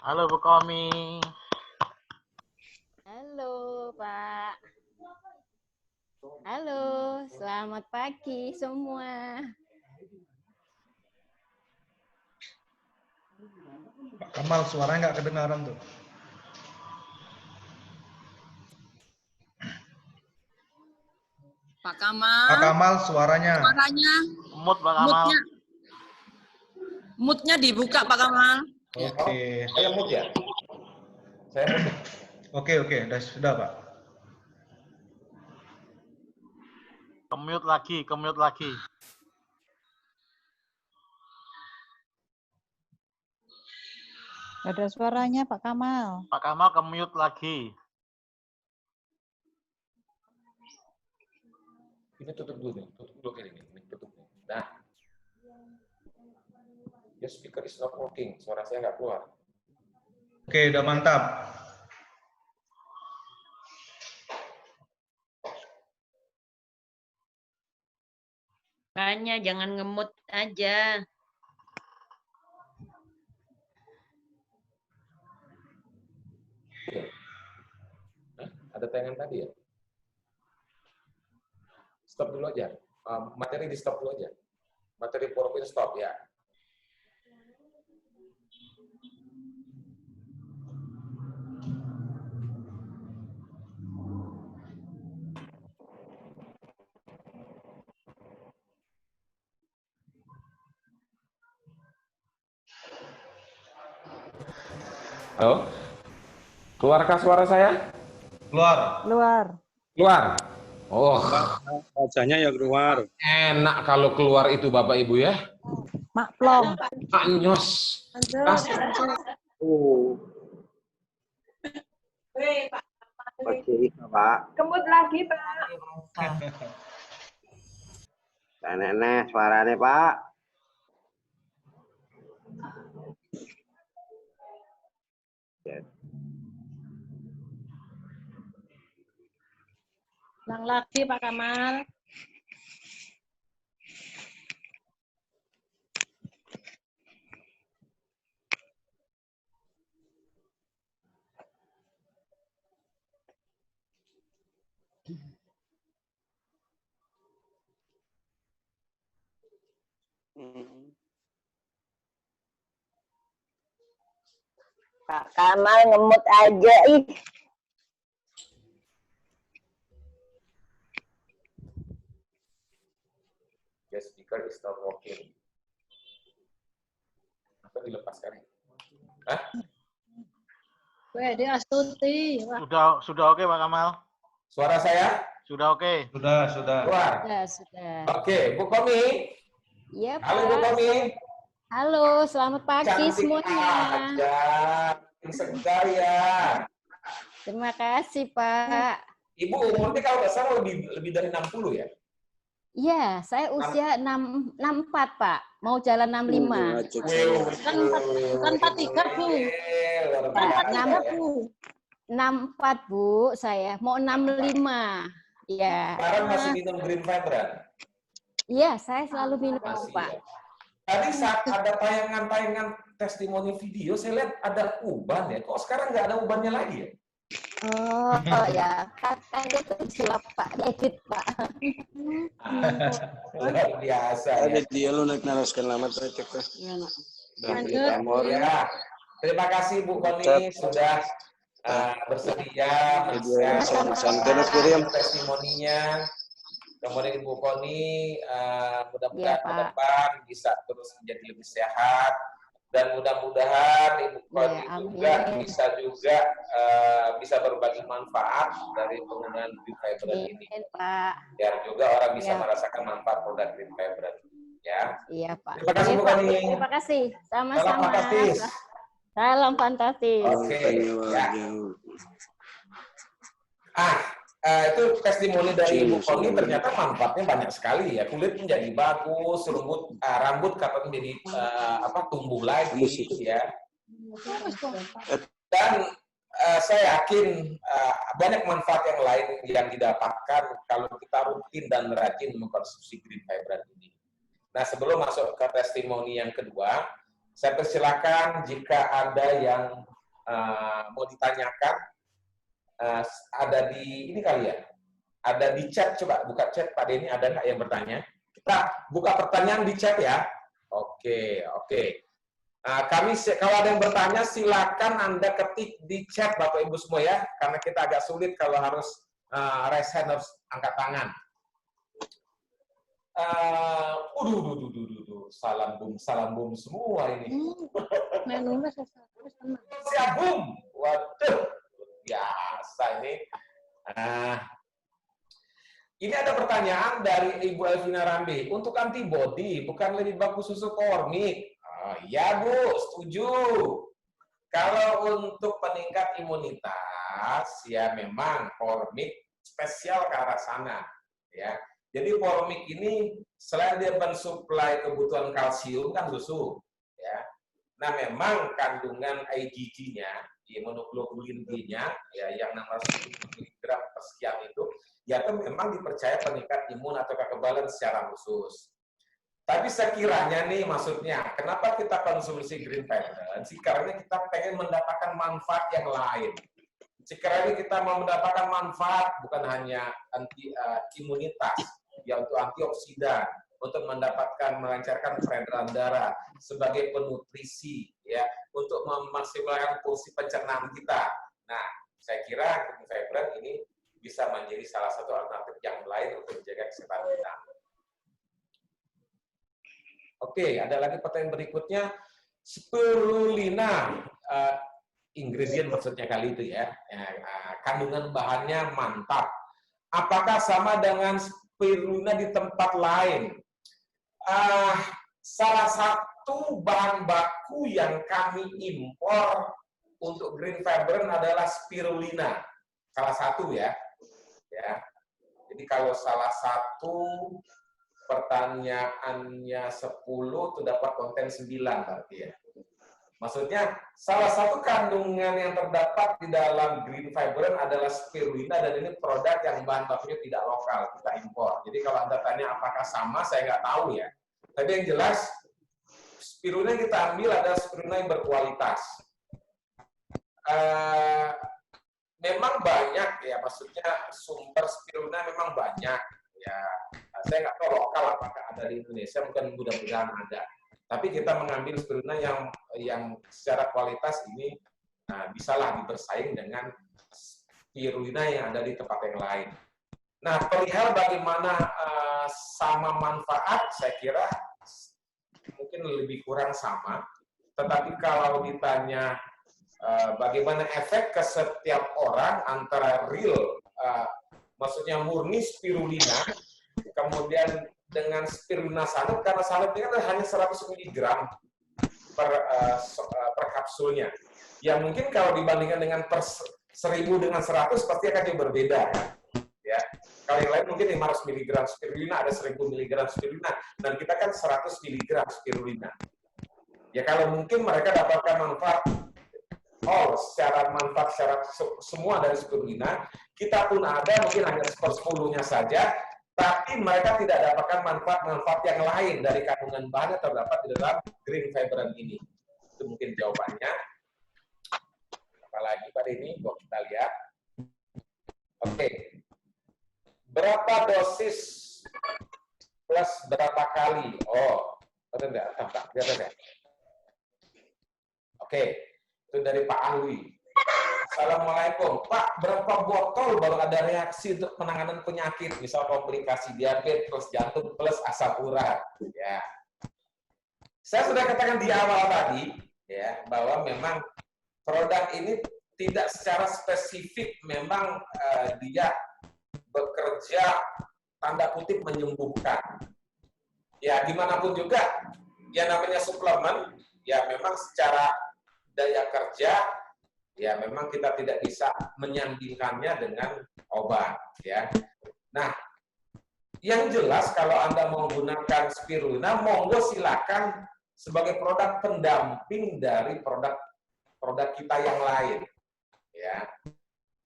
Halo Bu Komi. Halo Pak. Halo, selamat pagi semua. Pak Kamal, suaranya nggak kedengaran tuh. Pak Kamal. Pak Kamal, suaranya. Mut Pak Kamal. Moodnya dibuka Pak Kamal. Oke. saya mute ya. Saya mute. Oke, sudah Pak. Kemute lagi. Ada suaranya Pak Kamal. Pak Kamal kemute lagi. Ini tutup dulu nih. Tutup. Nah. Your speaker is not working. Suara saya nggak keluar. Oke, udah mantap. Makanya jangan ngemut aja. Hah? Ada tayangan tadi ya? Stop dulu aja. Materi di stop dulu aja. Materi PowerPoint stop ya. Halo? Keluarkah suara saya? Keluar. Keluar. Oh, Wajahnya ya keluar. enak kalau keluar itu Bapak Ibu ya. Maklum. Anyos. Oke, Pak. Kemut lagi, Pak. Nenek suaranya, Pak. Ulang lagi, Pak Kamal. Pak Kamal ngemut aja ih. software is not working. Apa dilepaskan? Hah? Di Astuti. Sudah oke Pak Kamal? Suara saya? Sudah oke. Sudah. Keluar. Sudah. Oke, Bu Komi. Iya, Pak. Halo Bu Komi. Halo, selamat pagi Cantik semuanya. aja. Segar ya. Terima kasih, Pak. Ibu umurnya kalau nggak salah lebih dari 60 ya? Iya, saya usia 64, Pak. Mau jalan 65. Bukan 43, Bu. Luar Bukan biasa 43, ya. Bu. 64, Bu, saya. Mau 65. Iya. Sekarang masih minum Green Vibrant? Iya, saya selalu minum, Masih Pak. ya. Tadi saat ada tayangan testimoni video, saya lihat ada uban ya. Kok sekarang nggak ada ubannya lagi ya? Oh ya, kan itu silap Pak, edit Pak. Luar biasa ya. Ada dia lu nak naraskan lama cek ke. Lanjut. Ya. Terima kasih Bu Koni sudah bersedia men-share testimoninya. Kemudian Ibu Koni mudah-mudahan ke depan bisa terus menjadi lebih sehat dan mudah-mudahan Ibu Koni juga bisa berbagi manfaat dari penggunaan Green Vibrant ini. Pak. Biar juga orang bisa merasakan manfaat produk Green Vibrant. Ya. Iya Pak. Terima kasih Bu Koni. Terima kasih. Sama-sama. Salam fantastis. Salam fantastis. Oke. Ya. Itu testimoni dari Ibu Koni ternyata manfaatnya banyak sekali ya. Kulit menjadi bagus, rambut katanya menjadi tumbuh lagi ya. Dan saya yakin banyak manfaat yang lain yang didapatkan kalau kita rutin dan rajin mengkonsumsi Green Vibrant ini. Nah, sebelum masuk ke testimoni yang kedua, saya persilakan jika ada yang mau ditanyakan, ada di ini kali ya, ada di chat, coba buka chat Pak Denny, ada nggak yang bertanya? Kita buka pertanyaan di chat ya. Oke. Kalau ada yang bertanya silakan Anda ketik di chat Bapak Ibu semua ya, karena kita agak sulit kalau harus raise hand, harus angkat tangan. Salam boom semua ini. Siap boom. Waduh. Biasa ini. Ini ada pertanyaan dari Ibu Elvina Rambe. Untuk antibody, bukan lebih bagus susu kormik? Iya Bu, setuju. Kalau untuk peningkat imunitas, ya memang kormik spesial ke arah sana. Ya. Jadi kormik ini selain dia mensuplai kebutuhan kalsium kan susu. Ya. Nah memang kandungan IgG-nya, imunoglobulin G-nya, ya, yang 600 mg per sekian itu, ya itu memang dipercaya peningkat imun atau kekebalan secara khusus. Tapi sekiranya nih maksudnya, kenapa kita konsumsi Green Vibrant? Karena kita pengen mendapatkan manfaat yang lain. Sekiranya kita mau mendapatkan manfaat bukan hanya imunitas, ya untuk antioksidan, untuk melancarkan peredaran darah, sebagai penutrisi, ya, untuk memaksimalkan fungsi pencernaan kita. Nah, saya kira Green Vibrant ini bisa menjadi salah satu alternatif yang lain untuk menjaga kesehatan kita. Oke, ada lagi pertanyaan berikutnya. Spirulina, ingredient maksudnya kali itu ya. Kandungan bahannya mantap. Apakah sama dengan spirulina di tempat lain? Salah satu bahan baku yang kami impor untuk Green Vibrant adalah spirulina. Salah satu ya. Jadi kalau salah satu pertanyaannya 10 itu dapat konten 9 berarti ya. Maksudnya salah satu kandungan yang terdapat di dalam Green Vibrant adalah spirulina dan ini produk yang bahan bakunya tidak lokal, kita impor. Jadi kalau Anda tanya apakah sama, saya nggak tahu ya. Tapi yang jelas spirulina yang kita ambil adalah spirulina yang berkualitas. Memang banyak ya, maksudnya sumber spirulina memang banyak ya. Saya nggak tahu lokal apakah ada di Indonesia, mungkin mudah-mudahan ada. Tapi kita mengambil spirulina yang secara kualitas ini bisalah bersaing dengan spirulina yang ada di tempat yang lain. Nah, perihal bagaimana sama manfaat, saya kira mungkin lebih kurang sama. Tetapi kalau ditanya bagaimana efek ke setiap orang antara real, maksudnya murni spirulina, kemudian dengan spirulina salut, karena salut ini kan hanya 100 mg per kapsulnya. Ya mungkin kalau dibandingkan dengan 1000 dengan 100 pasti akan jauh berbeda kan. Ya. Kalau yang lain mungkin 500 mg spirulina, ada 1000 mg spirulina, dan kita kan 100 mg spirulina. Ya kalau mungkin mereka dapatkan manfaat secara manfaat secara semua dari spirulina, kita pun ada mungkin hanya 1/10-nya saja, tapi mereka tidak dapatkan manfaat-manfaat yang lain dari kandungan bahan yang terdapat di dalam green fibran ini. Itu mungkin jawabannya. Apalagi pada ini, kalau kita lihat. Oke. Berapa dosis plus berapa kali? Oh, ada enggak? Tampak, lihat enggak? Oke, itu dari Pak Alwi. Assalamualaikum, Pak, berapa botol baru ada reaksi untuk penanganan penyakit, misal komplikasi diabetes plus jantung plus asam urat? Ya, saya sudah katakan di awal tadi, ya, bahwa memang produk ini tidak secara spesifik memang dia bekerja tanda kutip menyembuhkan. Ya, dimanapun juga, ya namanya suplemen, ya memang secara daya kerja, ya memang kita tidak bisa menyandingkannya dengan obat, ya. Nah, yang jelas kalau Anda mau menggunakan spirulina, monggo silakan sebagai produk pendamping dari produk kita yang lain, ya.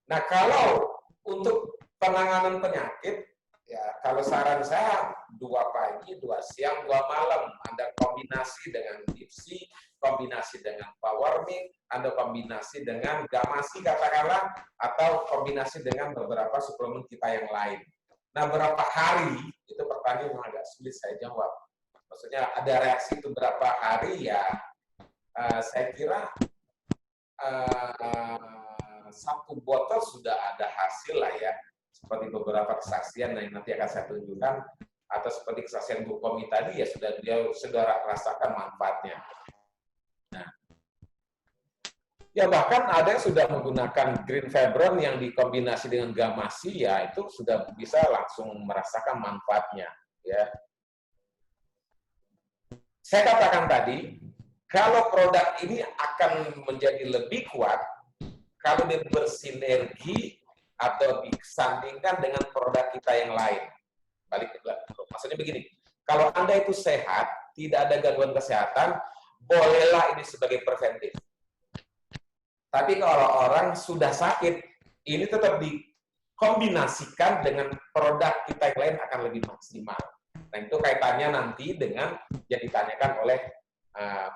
Nah, kalau untuk penanganan penyakit, ya kalau saran saya 2 pagi, 2 siang, 2 malam, Anda kombinasi dengan Dipsy, kombinasi dengan Powermint, Anda kombinasi dengan Gamasi katakanlah, atau kombinasi dengan beberapa suplemen kita yang lain. Nah, berapa hari? Itu pertanyaan yang agak sulit saya jawab. Maksudnya ada reaksi itu berapa hari, ya saya kira 1 botol sudah ada hasil lah ya. Seperti beberapa kesaksian yang nanti akan saya tunjukkan, atau seperti kesaksian Bu Komi tadi, ya sudah rasakan manfaatnya. Nah, ya bahkan ada yang sudah menggunakan green fibran yang dikombinasi dengan Gamasi, ya itu sudah bisa langsung merasakan manfaatnya. Ya, saya katakan tadi, kalau produk ini akan menjadi lebih kuat kalau dia bersinergi atau disandingkan dengan produk kita yang lain. Maksudnya begini, kalau Anda itu sehat, tidak ada gangguan kesehatan, bolehlah ini sebagai preventif. Tapi kalau orang sudah sakit, ini tetap dikombinasikan dengan produk kita yang lain akan lebih maksimal. Nah, itu kaitannya nanti dengan yang ditanyakan oleh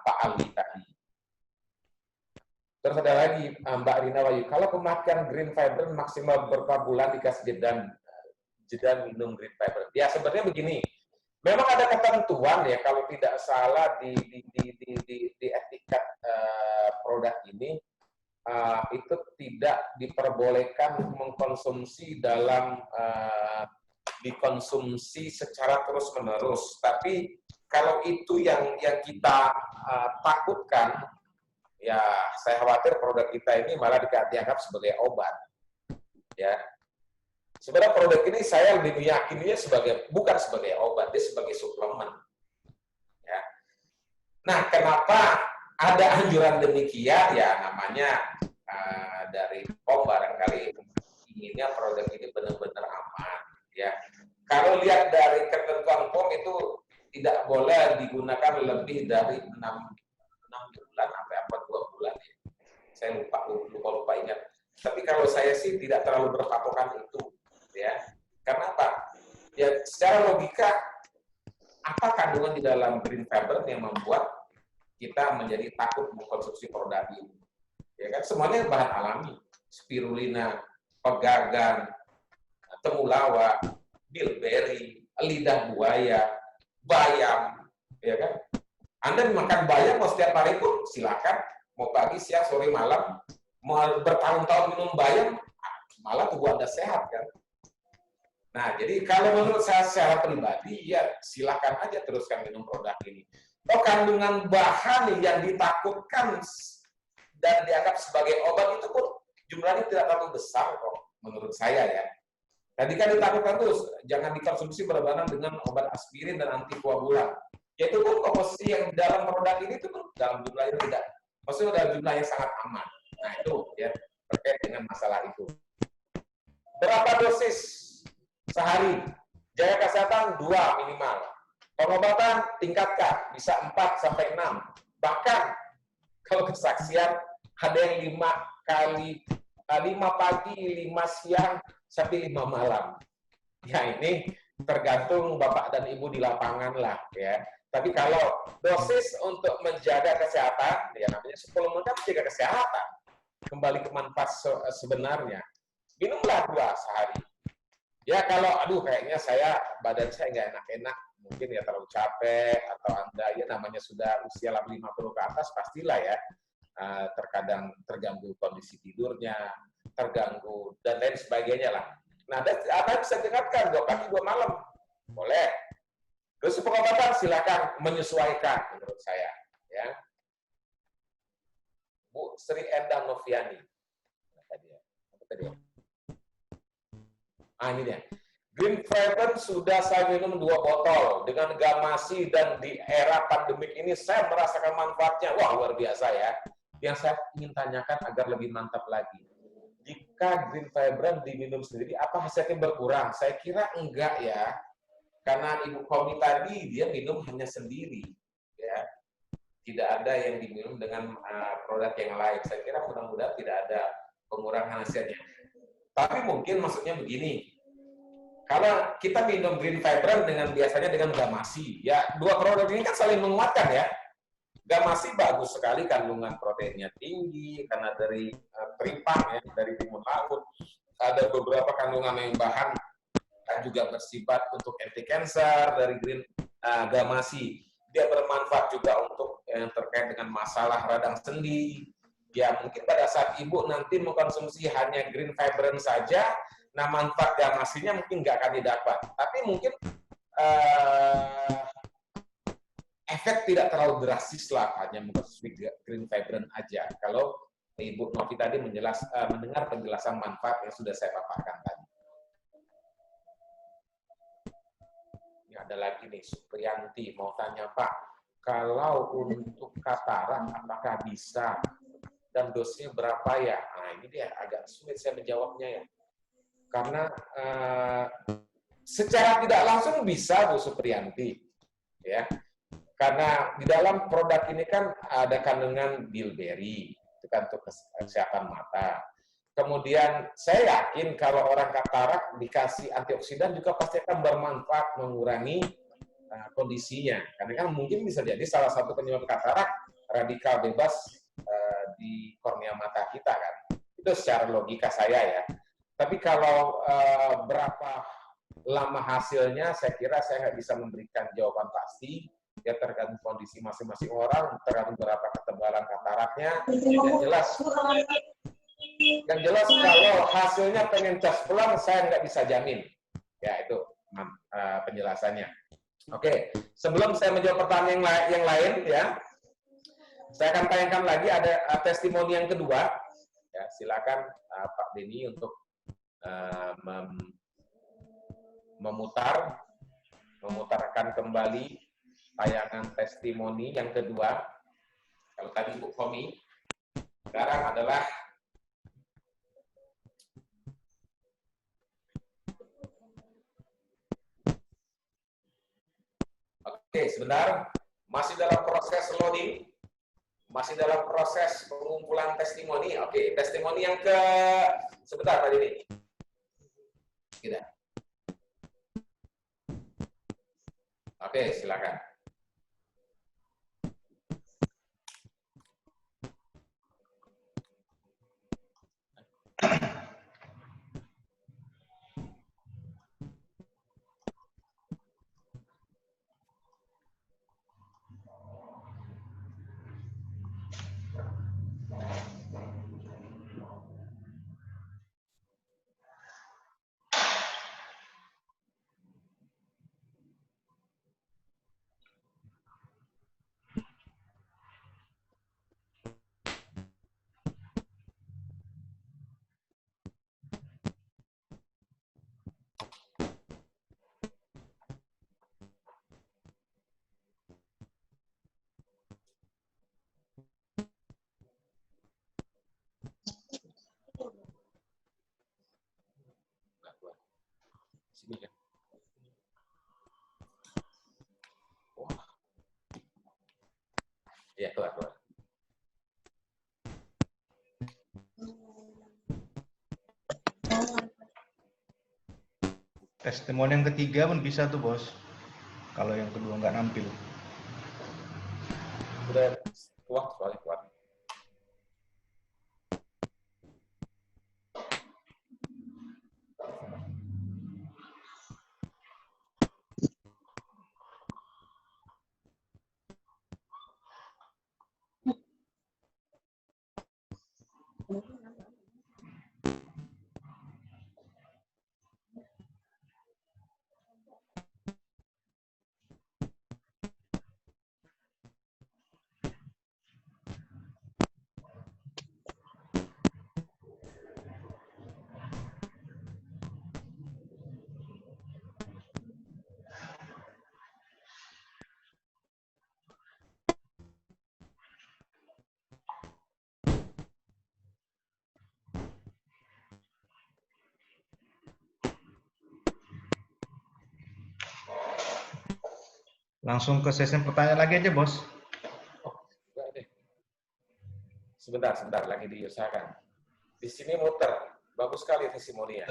Pak Alwi tadi. Terus ada lagi Mbak Rina Wayu, kalau pemakaian green fibran maksimal berapa bulan dikasih jeda minum green fibran? Ya sebenarnya begini, memang ada ketentuan ya kalau tidak salah di etiket produk ini itu tidak diperbolehkan mengkonsumsi dikonsumsi secara terus-menerus. Tapi kalau itu yang kita takutkan, ya saya khawatir produk kita ini malah dianggap sebagai obat. Ya, sebenarnya produk ini saya lebih meyakininya bukan sebagai obat, dia sebagai suplemen. Ya. Nah, kenapa ada anjuran demikian? Ya namanya dari POM barangkali inginnya produk ini benar-benar aman. Ya, kalau lihat dari ketentuan POM itu tidak boleh digunakan lebih dari 6 bulan sampai 2 bulan ya. Saya lupa ingat. Tapi kalau saya sih tidak terlalu berpatokan itu, ya. Karena apa? Ya secara logika, apa kandungan di dalam green fibran yang membuat kita menjadi takut mengkonsumsi produk ini? Ya kan semuanya bahan alami, spirulina, pegagan, temulawak, bilberry, lidah buaya, bayam, ya kan? Anda makan bayam mau setiap hari pun silakan, mau pagi, siang, sore, malam, mau bertahun-tahun minum bayam, malah tubuh Anda sehat kan. Nah, jadi kalau menurut saya secara pribadi, ya silakan aja teruskan minum produk ini. Oh, kandungan bahan yang ditakutkan dan dianggap sebagai obat itu pun jumlahnya tidak terlalu besar kok, menurut saya ya. Tadi kan ditakutkan tuh, jangan dikonsumsi berbarengan dengan obat aspirin dan antikoagulan. Yaitu pun komposisi yang di dalam produk ini itu pun dalam jumlah yang tidak, maksudnya dalam jumlah yang sangat aman. Nah itu ya terkait dengan masalah itu. Berapa dosis sehari? Jaga kesehatan 2 minimal. Pengobatan tingkatkan, bisa 4 sampai 6. Bahkan kalau kesaksian ada yang 5 pagi, 5 siang, sampai 5 malam. Ya ini tergantung Bapak dan Ibu di lapangan lah ya. Tapi kalau dosis untuk menjaga kesehatan, ya namanya 10 menit menjaga kesehatan. Kembali ke manfaat sebenarnya. Minumlah 2 sehari. Ya kalau, aduh kayaknya badan saya nggak enak-enak, mungkin ya terlalu capek, atau Anda ya namanya sudah usia 50 ke atas, pastilah ya, terkadang terganggu kondisi tidurnya, terganggu, dan lain sebagainya lah. Nah, Anda bisa tingkatkan 2 pagi, 2 malam. Boleh. Terus pengobatan silakan menyesuaikan menurut saya. Ya. Bu Sri Endang Noviani. Apa tadi ya? Ini dia. Green Fiber sudah saya minum 2 botol dengan Gamasi, dan di era pandemik ini saya merasakan manfaatnya. Wah, luar biasa ya. Yang saya ingin tanyakan agar lebih mantap lagi. Jika Green Fiber diminum sendiri, apa hasilnya berkurang? Saya kira enggak ya. Karena Ibu Komi tadi dia minum hanya sendiri, ya. Tidak ada yang diminum dengan produk yang lain. Saya kira mudah-mudahan tidak ada pengurangan hasilnya. Tapi mungkin maksudnya begini. Kalau kita minum Green Fiber biasanya dengan Gamasi, ya 2 produk ini kan saling menguatkan ya. Gamasi bagus sekali, kandungan proteinnya tinggi karena dari tripang ya, dari timun laut. Ada beberapa kandungan yang bahan juga bersifat untuk anti cancer dari Green Gamasi. Dia bermanfaat juga untuk yang terkait dengan masalah radang sendi. Ya mungkin pada saat Ibu nanti mengkonsumsi hanya Green Fiber saja, nah manfaat Gamasinya mungkin nggak akan didapat. Tapi mungkin efek tidak terlalu drastis lah, hanya mengkonsumsi Green Fiber aja. Kalau Ibu Novi tadi mendengar penjelasan manfaat yang sudah saya paparkan tadi. Ini ada lagi nih, Supriyanti mau tanya Pak, kalau untuk katarak apakah bisa dan dosisnya berapa ya? Nah ini dia agak sulit saya menjawabnya ya. Karena secara tidak langsung bisa Bu Supriyanti, ya. Karena di dalam produk ini kan ada kandungan bilberry, itu kan untuk kesehatan mata. Kemudian saya yakin kalau orang katarak dikasih antioksidan juga pasti akan bermanfaat mengurangi kondisinya. Karena kan mungkin bisa jadi salah satu penyebab katarak radikal bebas di kornea mata kita kan. Itu secara logika saya ya. Tapi kalau berapa lama hasilnya, saya kira saya nggak bisa memberikan jawaban pasti. Ya tergantung kondisi masing-masing orang, tergantung berapa ketebalan kataraknya. Yang jelas kalau hasilnya pengen casplang, saya nggak bisa jamin. Ya itu penjelasannya. Oke, sebelum saya menjawab pertanyaan yang lain, ya, saya akan tayangkan lagi ada testimoni yang kedua. Ya, silakan Pak Denny untuk memutarkan kembali tayangan testimoni yang kedua. Kalau tadi Bu Komi, sekarang adalah oke, sebentar, masih dalam proses loading, masih dalam proses pengumpulan testimoni. Oke, testimoni yang sebentar tadi ini. Tidak. Oke, silakan. keluar. Sini kan. Wah. Ya, keluar. Testimoni yang ketiga pun bisa tuh, Bos. Kalau yang kedua nggak nampil. Udah keluar. Langsung ke sesi pertanyaan lagi aja, Bos. Oh, enggak deh. Sebentar, lagi diusahakan. Di sini muter. Bagus sekali testimoninya.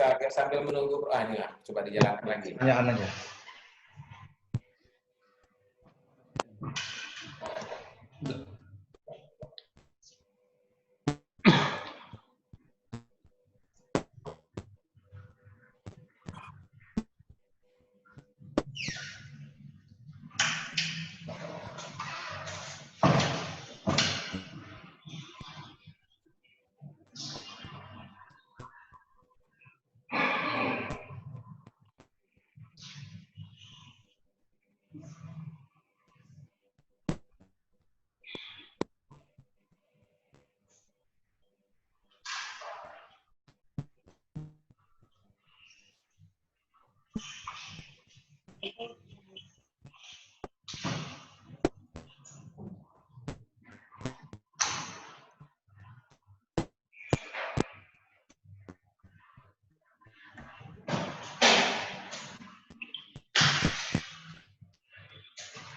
Oke, sambil menunggu pertanyaan, coba dijalankan lagi. Pertanyaan aja.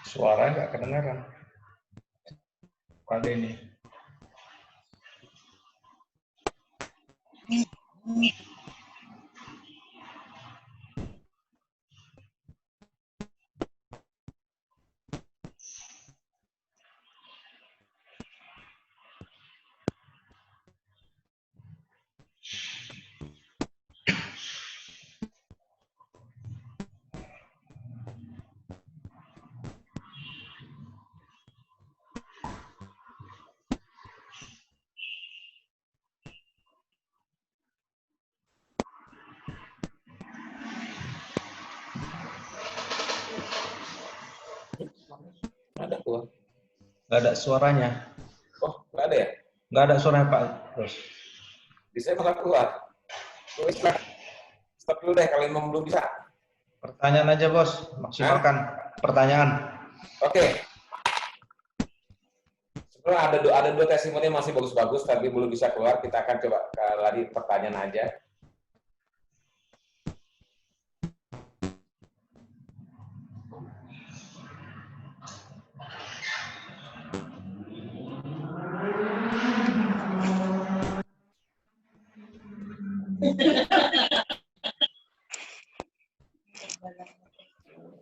Suara nggak kedengaran. Pak Denny. Ada keluar. Nggak ada suaranya. Oh, nggak ada ya? Nggak ada suaranya, Pak, Bos. Bisa malah keluar. Stop dulu deh kalau memang belum bisa. Pertanyaan aja, Bos. Maksimalkan pertanyaan. Oke. Sebenarnya ada dua testimoni yang masih bagus-bagus tapi belum bisa keluar. Kita akan coba lagi pertanyaan aja.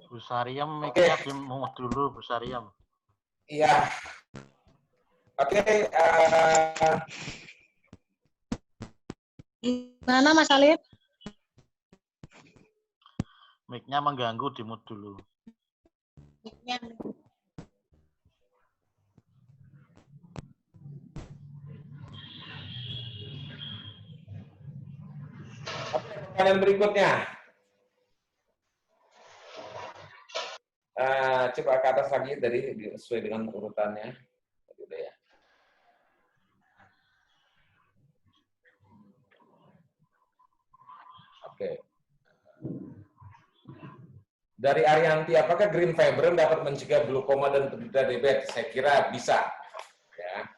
Bu Sariam, mic-nya dimut dulu, Bu Sariam. Iya. Oke. Mana Mas Alif? Mic-nya mengganggu, dimut dulu. Pertanyaan berikutnya. Coba ke atas lagi dari sesuai dengan urutannya. Udah ya. Oke. Dari Arianti, apakah green fibrin dapat mencegah glaukoma dan penderita diabetes? Saya kira bisa. Ya.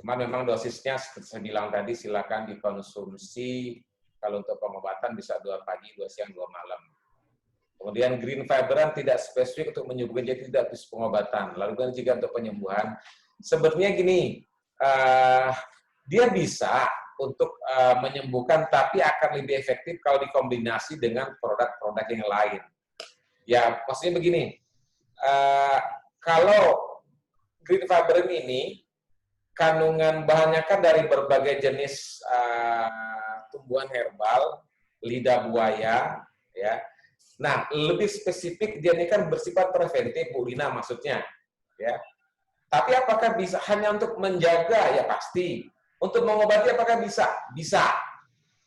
Cuma memang dosisnya seperti saya bilang tadi, silakan dikonsumsi. Kalau untuk pengobatan bisa 2 pagi, 2 siang, 2 malam. Kemudian green fibrin tidak spesifik untuk menyembuhkan, jadi tidak bisa pengobatan. Lalu kan juga untuk penyembuhan. Sebetulnya gini, dia bisa untuk menyembuhkan, tapi akan lebih efektif kalau dikombinasi dengan produk-produk yang lain. Ya, maksudnya begini, kalau green fibrin ini, kandungan bahannya kan dari berbagai jenis tumbuhan herbal, lidah buaya, ya. Nah, lebih spesifik dia ini kan bersifat preventif, Bu Lina maksudnya, ya. Tapi apakah bisa hanya untuk menjaga? Ya pasti. Untuk mengobati apakah bisa? Bisa.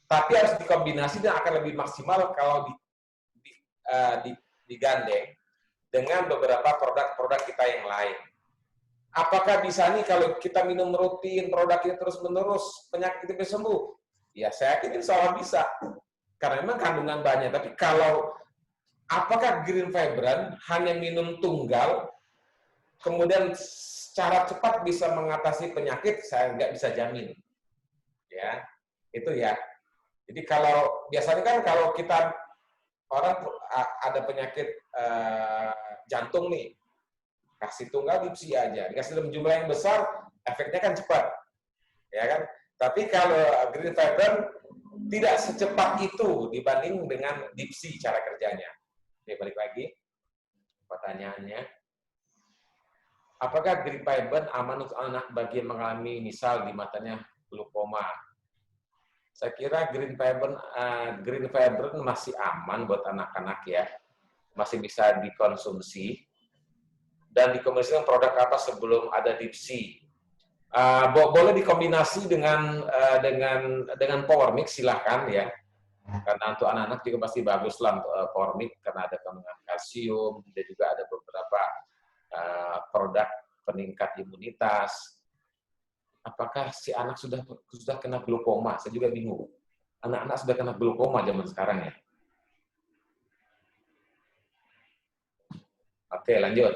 Tapi harus dikombinasi dan akan lebih maksimal kalau digandeng dengan beberapa produk-produk kita yang lain. Apakah bisa nih kalau kita minum rutin produk ini terus-menerus penyakit itu sembuh? Ya saya yakin insya Allah bisa. Karena memang kandungan banyak. Tapi kalau apakah green fibrin hanya minum tunggal, kemudian secara cepat bisa mengatasi penyakit, saya nggak bisa jamin. Ya, itu ya. Jadi kalau biasanya kan kalau kita orang ada penyakit jantung nih, kasih tunggal dipsi aja, dikasih dalam jumlah yang besar, efeknya kan cepat, ya kan? Tapi kalau green fibrin tidak secepat itu dibanding dengan dipsi cara kerjanya. Oke, balik lagi pertanyaannya. Apakah green fibrin aman untuk anak bagi yang mengalami misal di matanya glaukoma? Saya kira green fibrin masih aman buat anak-anak ya, masih bisa dikonsumsi dan dikombinasikan produk apa sebelum ada dipsi. Boleh dikombinasi dengan power mix silahkan ya, karena untuk anak-anak juga pasti bagus lah untuk power mix karena ada kandungan kalsium dan juga ada beberapa produk peningkat imunitas. Apakah si anak sudah kena glaukoma? Saya juga bingung. Anak-anak sudah kena glaukoma zaman sekarang ya. Oke, lanjut.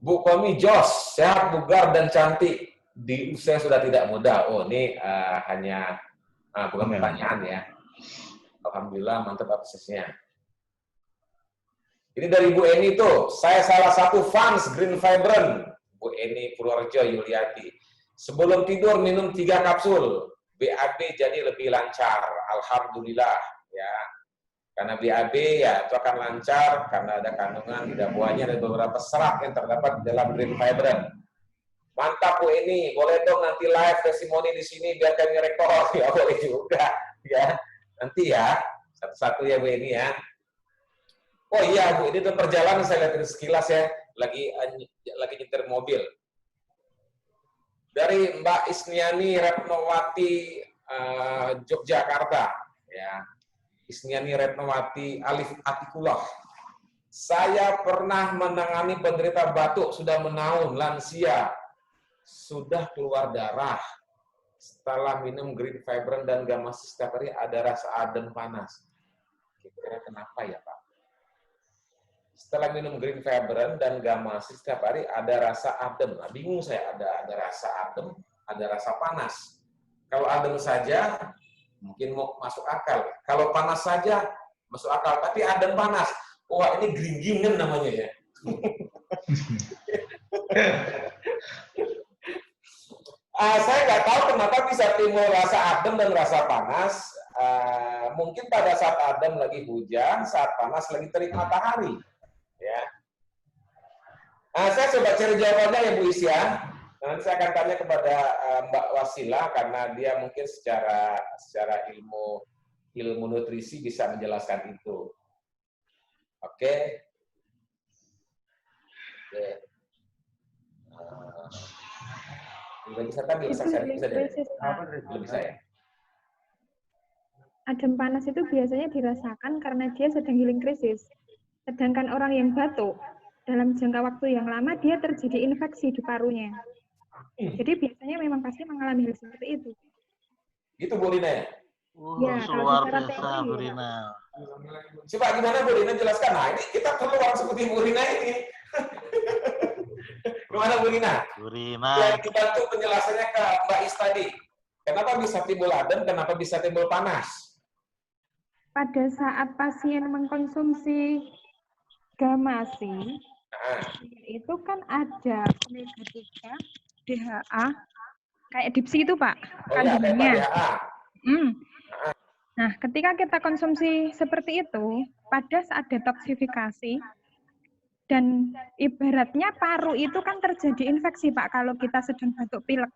Bu Komi Jos, sehat, bugar, dan cantik. Di usia sudah tidak muda. Oh, ini hanya bukan pertanyaan ya. Alhamdulillah, mantap apresiasinya. Ini dari Bu Eni tuh. Saya salah satu fans green fibrin. Bu Eni Purworejo Yuliati. Sebelum tidur minum 3 kapsul. BAB jadi lebih lancar. Alhamdulillah ya. Karena BAB ya itu akan lancar karena ada kandungan lidah buahnya dan beberapa serat yang terdapat di dalam green fibrin. Mantap Bu Eni, boleh dong nanti live testimoni di sini biar kami rekor. Ya boleh juga ya. Nanti ya satu-satu ya Bu Eni ya. Oh iya Bu, ini dalam perjalanan saya lihat sekilas ya, lagi nyetir mobil. Dari Mbak Isniani Retnowati Yogyakarta, ya. Isniani Retnowati Alif Atikullah. Saya pernah menangani penderita batuk sudah menaun, lansia, sudah keluar darah. Setelah minum green fibrin dan gamasis setiap hari ada rasa adem panas. Kira-kira kenapa ya Pak? Setelah minum green fibrin dan gamasis setiap hari ada rasa adem. Nah, bingung saya, ada rasa adem, ada rasa panas. Kalau adem saja mungkin mau masuk akal. Kalau panas saja masuk akal, tapi adem panas. Wah, ini gringgingan namanya ya. Saya nggak tahu kenapa bisa timbul rasa adem dan rasa panas. Mungkin pada saat adem lagi hujan, saat panas lagi terik matahari. Ya. Saya coba cari jawabannya ya Bu Isya. Nanti saya akan tanya kepada Mbak Wasila karena dia mungkin secara ilmu nutrisi bisa menjelaskan itu. Oke. Belum bisa kan? Belum bisa ya? adem panas itu biasanya dirasakan karena dia sedang healing krisis. Sedangkan orang yang batuk, dalam jangka waktu yang lama dia terjadi infeksi di parunya. Jadi biasanya memang pasti mengalami hal seperti itu. Gitu Bu Rina ya? Ya, kalau luar secara biasa teori, Bu ya. Rina. Coba gimana Bu Rina jelaskan? Nah, ini kita perlu orang seperti Bu Rina ini. Gimana Bu Rina? Bu Rina. Yang dibantu penjelasannya ke Mbak Is tadi. Kenapa bisa timbul adem, kenapa bisa timbul panas? Pada saat pasien mengkonsumsi gamasi, itu kan ada omega 3, DHA, kayak dipsi itu Pak, kandungannya. Nah, ketika kita konsumsi seperti itu, pada saat detoksifikasi, dan ibaratnya paru itu kan terjadi infeksi Pak, kalau kita sedang batuk pilek.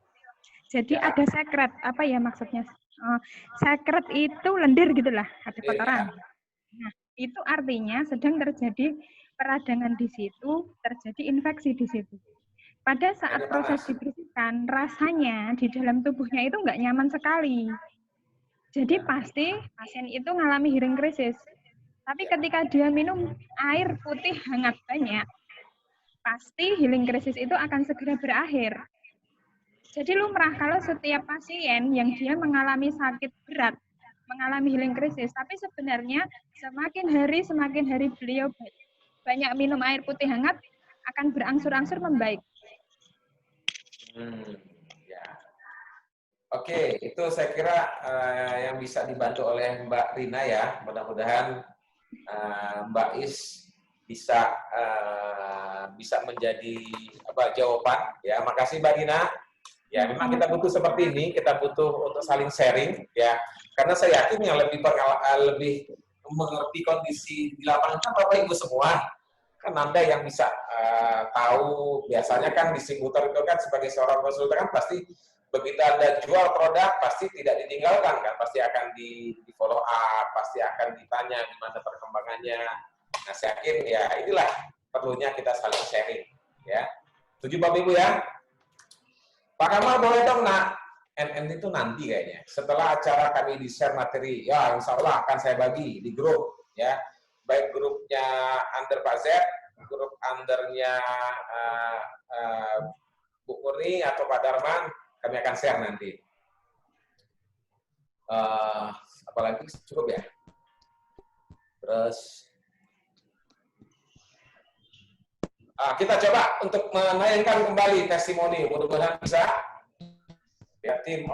Jadi ada sekret, apa ya maksudnya? Sekret itu lendir gitulah, ada kotoran. Nah, itu artinya sedang terjadi peradangan di situ, terjadi infeksi di situ. Pada saat proses dibersihkan, rasanya di dalam tubuhnya itu nggak nyaman sekali. Jadi pasti pasien itu mengalami healing krisis. Tapi ketika dia minum air putih hangat banyak, pasti healing krisis itu akan segera berakhir. Jadi lumrah kalau setiap pasien yang dia mengalami sakit berat, mengalami healing krisis, tapi sebenarnya semakin hari beliau banyak minum air putih hangat, akan berangsur-angsur membaik. Ya. Oke, itu saya kira yang bisa dibantu oleh Mbak Rina ya. Mudah-mudahan Mbak Is bisa menjadi jawaban. Ya, makasih Mbak Rina. Ya, memang kita butuh seperti ini, kita butuh untuk saling sharing, ya. Karena saya yakin yang lebih mengerti kondisi di lapangan kan Bapak Ibu semua. Kan Anda yang bisa tahu, biasanya kan distributor itu kan sebagai seorang konsultan kan pasti begitu Anda jual produk, pasti tidak ditinggalkan kan, pasti akan di follow up, pasti akan ditanya gimana perkembangannya. Nah, saya yakin ya inilah perlunya kita saling sharing, ya. Setuju Bapak Ibu ya? Pak Kamal boleh dong nak, NN itu nanti kayaknya. Setelah acara kami di-share materi, ya insya Allah akan saya bagi di grup, ya. Baik grupnya under Pak Z, grup undernya Bu Murni atau Pak Darman, kami akan share nanti. Apalagi cukup ya. Terus kita coba untuk menayangkan kembali testimoni, mudah-mudahan bisa. Ya tim.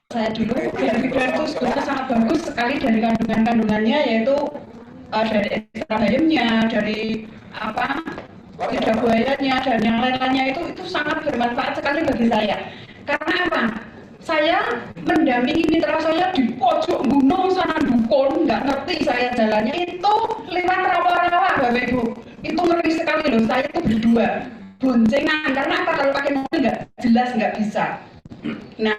Saya dulu dari Fibren itu sebetulnya sangat bagus sekali dari kandungannya, yaitu dari ekstrabayemnya, dari lidah buayanya dan yang lain-lainnya itu sangat bermanfaat sekali bagi saya. Karena apa? Saya mendampingi mitra saya di pojok gunung sana dukun, nggak ngerti saya jalannya itu lewat rawa-rawa, Bapak Ibu. Itu ngeri sekali loh, saya itu berdua boncengan, karena apa? Kalau pakai mobil nggak jelas, nggak bisa. Nah,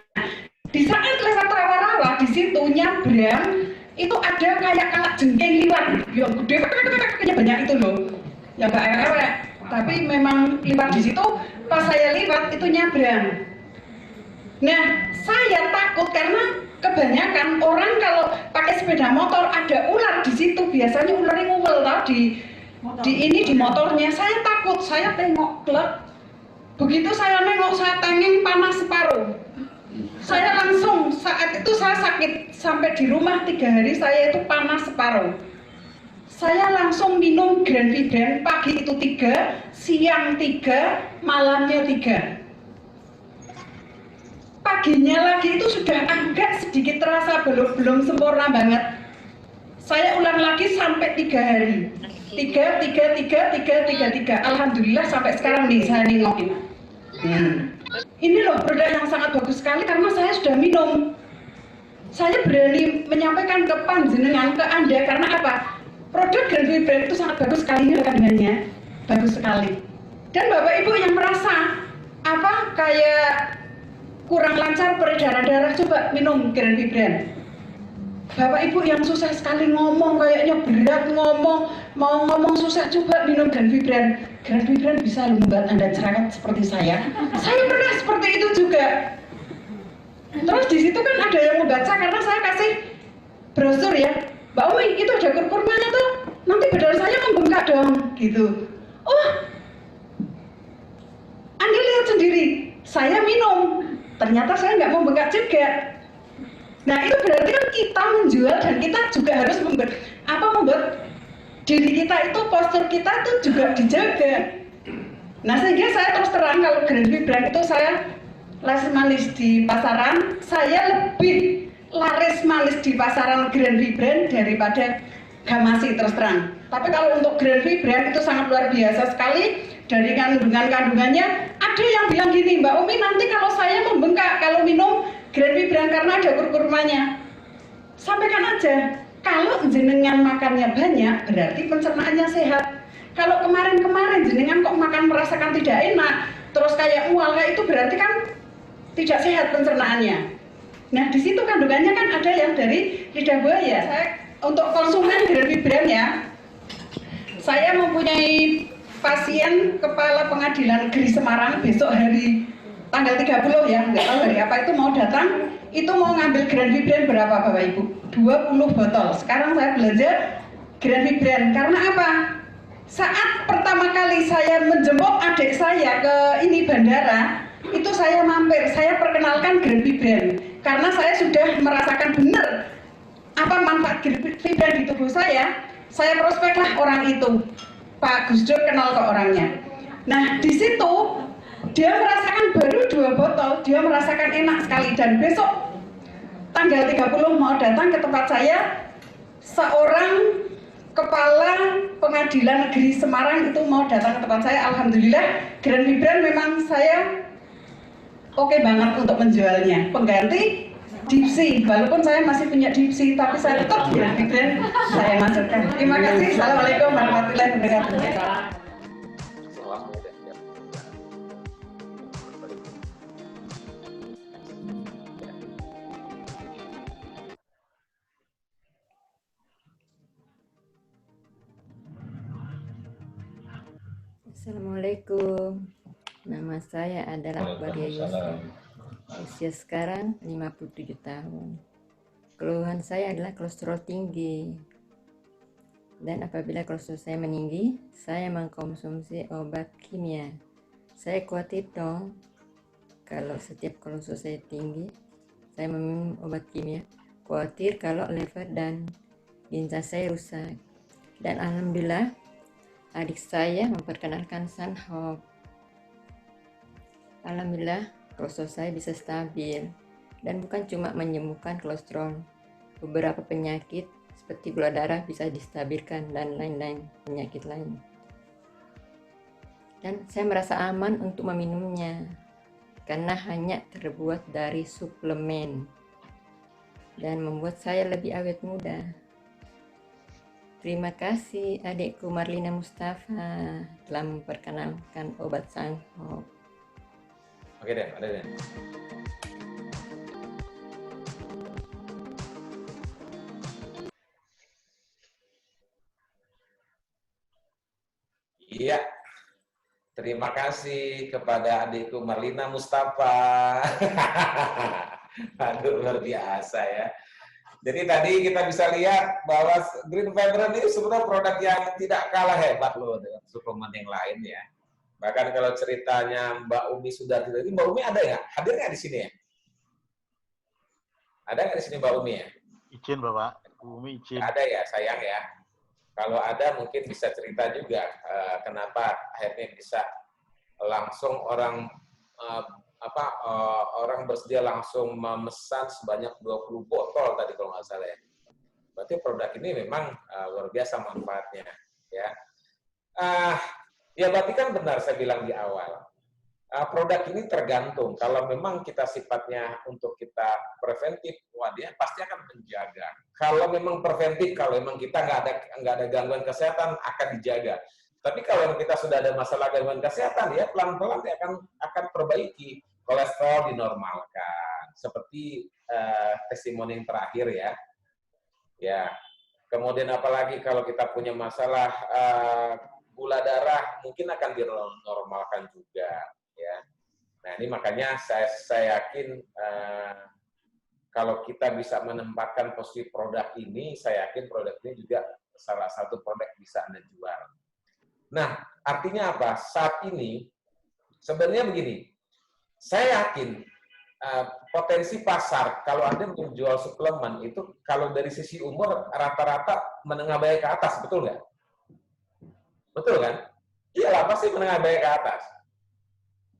di saat lewat rawa-rawa, di situ nyabrang, itu ada kayak kalak jengking liwat, yang gede, kayaknya banyak itu loh, ya nggak ewek. Tapi memang liwat di situ, pas saya liwat itu nyabrang. Nah, saya takut karena kebanyakan orang kalau pakai sepeda motor ada ular di situ, biasanya ularnya ngumpul tau di motornya. Saya takut, saya tengok klep. Begitu saya nengok, saya tengeng panas separuh. Saya langsung saat itu saya sakit sampai di rumah 3 hari, saya itu panas separuh. Saya langsung minum Grand Fibren, pagi itu 3, siang 3, malamnya 3. Paginya lagi itu sudah agak sedikit terasa, belum sempurna banget. Saya ulang lagi sampai 3 hari. 3. Alhamdulillah sampai sekarang nih saya nengokin. Ini loh produk yang sangat bagus sekali karena saya sudah minum. Saya berani menyampaikan ke panjenengan, ke Anda, karena apa? Produk Grand Fibren itu sangat bagus sekali, ini kandungannya bagus sekali. Dan Bapak Ibu yang merasa kayak kurang lancar peredaran darah, coba minum Grand Fibren. Bapak Ibu yang susah sekali ngomong, kayaknya berat ngomong, mau ngomong susah, coba minum Grand Fibren. Grand Fibren bisa membuat Anda cerewet seperti saya. Saya pernah seperti itu juga. Terus di situ kan ada yang membaca karena saya kasih brosur ya, Mbak Umi itu ada kurmanya tuh, nanti badan saya membengkak dong, gitu. Oh, Anda lihat sendiri, saya minum, ternyata saya nggak membengkak juga. Nah itu berarti kan kita menjual dan kita juga harus membuat diri kita itu, postur kita itu juga dijaga. Nah sehingga saya terus terang kalau Grand Brand itu saya laris manis di pasaran, saya lebih laris manis di pasaran Grand Brand daripada Gamasi terus terang. Tapi kalau untuk Grand Brand itu sangat luar biasa sekali dari kandungannya. Ada yang bilang gini, Mbak Umi nanti kalau saya membengkak kalau minum Grand Brand karena ada kurmanya. Sampaikan aja, kalau jenengan makannya banyak berarti pencernaannya sehat. Kalau kemarin-kemarin jenengan kok makan merasakan tidak enak, terus kayak mual kayak itu berarti kan tidak sehat pencernaannya. Nah di situ kandungannya kan ada yang dari lidah buaya. Saya untuk konsumen Grand Brand ya, saya mempunyai pasien kepala pengadilan negeri Semarang besok hari tanggal 30 ya, nggak tahu hari apa itu mau datang, itu mau ngambil Grand Brand berapa Bapak Ibu? 20 botol. Sekarang saya belanja Grand Brand karena apa? Saat pertama kali saya menjemput adik saya ke ini bandara, itu saya mampir, saya perkenalkan Grand Brand karena saya sudah merasakan benar apa manfaat Grand Brand di tubuh saya prospeklah orang itu. Pak Gus Dur kenal ke orangnya. Nah di situ dia merasakan baru 2 botol, dia merasakan enak sekali dan besok tanggal 30 mau datang ke tempat saya seorang kepala pengadilan negeri Semarang itu mau datang ke tempat saya. Alhamdulillah Grand Brand memang saya oke banget untuk menjualnya. Pengganti Dipsy, walaupun saya masih punya Dipsy tapi saya tetap Grand Brand saya masukkan. Terima kasih. Assalamualaikum warahmatullahi wabarakatuh. Assalamualaikum, nama saya adalah Baria Yusuf, usia sekarang 57 tahun. Keluhan saya adalah kolesterol tinggi, dan apabila kolesterol saya meninggi, saya mengkonsumsi obat kimia. Saya khawatir dong, kalau setiap kolesterol saya tinggi, saya meminum obat kimia, khawatir kalau liver dan ginjal saya rusak. Dan alhamdulillah, adik saya memperkenalkan Sunhope. Alhamdulillah, kolesterol saya bisa stabil dan bukan cuma menyembuhkan kolesterol. Beberapa penyakit seperti gula darah bisa distabilkan dan lain-lain penyakit lain. Dan saya merasa aman untuk meminumnya karena hanya terbuat dari suplemen dan membuat saya lebih awet muda. Terima kasih adikku Marlina Mustafa telah memperkenalkan obat Sunhope. Oke deh, ada deh. Iya, terima kasih kepada adikku Marlina Mustafa. Aduh, luar biasa ya. Jadi tadi kita bisa lihat bahwa Green Vibrant ini sebenarnya produk yang tidak kalah hebat loh dengan suplemen yang lain ya. Bahkan kalau ceritanya Mbak Umi sudah tidak, Mbak Umi ada nggak? Hadir nggak di sini ya? Ada nggak di sini Mbak Umi ya? Izin Bapak, Umi izin. Ada ya, sayang ya. Kalau ada mungkin bisa cerita juga kenapa akhirnya bisa langsung orang orang bersedia langsung memesan sebanyak 20 botol tadi kalau nggak salah ya. Berarti produk ini memang luar biasa manfaatnya ya. Ya berarti kan benar saya bilang di awal. Produk ini tergantung. Kalau memang kita sifatnya untuk kita preventif, wah dia pasti akan menjaga. Kalau memang preventif, kalau memang kita nggak ada gangguan kesehatan, akan dijaga. Tapi kalau kita sudah ada masalah gangguan kesehatan, ya pelan-pelan dia akan perbaiki. Kolesterol dinormalkan, seperti testimoni yang terakhir ya. Ya. Kemudian apalagi kalau kita punya masalah gula darah, mungkin akan dinormalkan juga. Ya. Nah ini makanya saya yakin kalau kita bisa menempatkan posisi produk ini, saya yakin produk ini juga salah satu produk bisa Anda jual. Nah, artinya apa? Saat ini, sebenarnya begini, saya yakin potensi pasar, kalau Anda menjual suplemen, itu kalau dari sisi umur, rata-rata menengah bawah ke atas, betul nggak? Betul kan? Iyalah, pasti menengah bawah ke atas.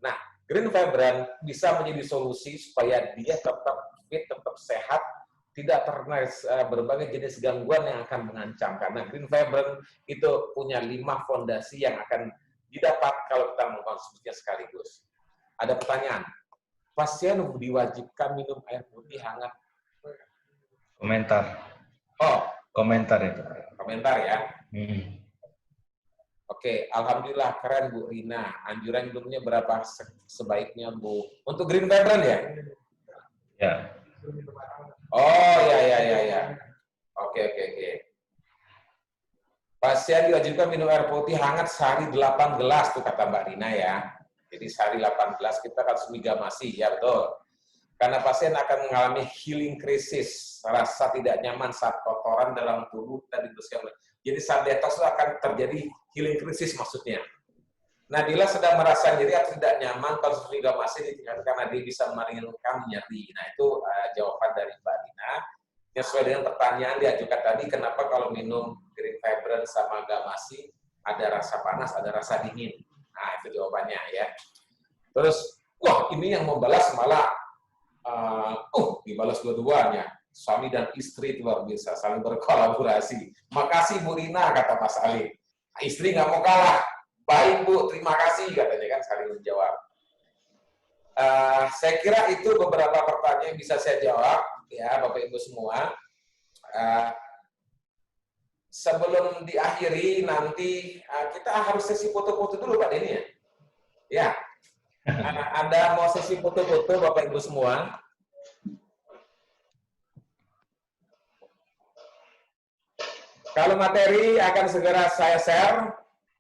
Nah, Green Vibrant bisa menjadi solusi supaya dia tetap fit, tetap sehat, tidak terkena berbagai jenis gangguan yang akan mengancam. Karena Green Vibrant itu punya 5 fondasi yang akan didapat kalau kita mengkonsumsinya sekaligus. Ada pertanyaan, pasien diwajibkan minum air putih hangat? Komentar. Oh, Komentar itu. komentar ya. Oke, alhamdulillah keren Bu Rina. Anjuran minumnya berapa sebaiknya Bu? Untuk Green Vibrant ya? Ya. Oh, ya. Oke. Pasien diwajibkan minum air putih hangat sehari 8 gelas, tuh kata Mbak Rina ya. Jadi sehari 8 gelas kita harus migamasi, ya betul. Karena pasien akan mengalami healing crisis, rasa tidak nyaman saat kotoran dalam tubuh dan dibersihkan. Jadi saat detox itu akan terjadi healing crisis maksudnya. Nah, bila sedang merasa nyeri atau tidak nyaman, konsumsi migamasi ditingkatkan karena dia bisa meringankan nyeri. Nah, itu jawaban dari Mbak Dina. Yang sesuai dengan pertanyaan diajukan tadi, kenapa kalau minum Green Vibrant sama gamasi ada rasa panas, ada rasa dingin. Nah, itu jawabannya ya. Terus, wah ini yang membalas malah, dibalas dua-duanya. Suami dan istri itu luar biasa, saling berkolaborasi. Makasih Bu Rina, kata Mas Ali. Istri nggak mau kalah. Baik Bu, terima kasih, katanya kan saling menjawab. Saya kira itu beberapa pertanyaan yang bisa saya jawab, ya Bapak Ibu semua. Sebelum diakhiri nanti kita harus sesi foto-foto dulu Pak Denny ya. Ya, Anda mau sesi foto-foto Bapak Ibu semua? Kalau materi akan segera saya share,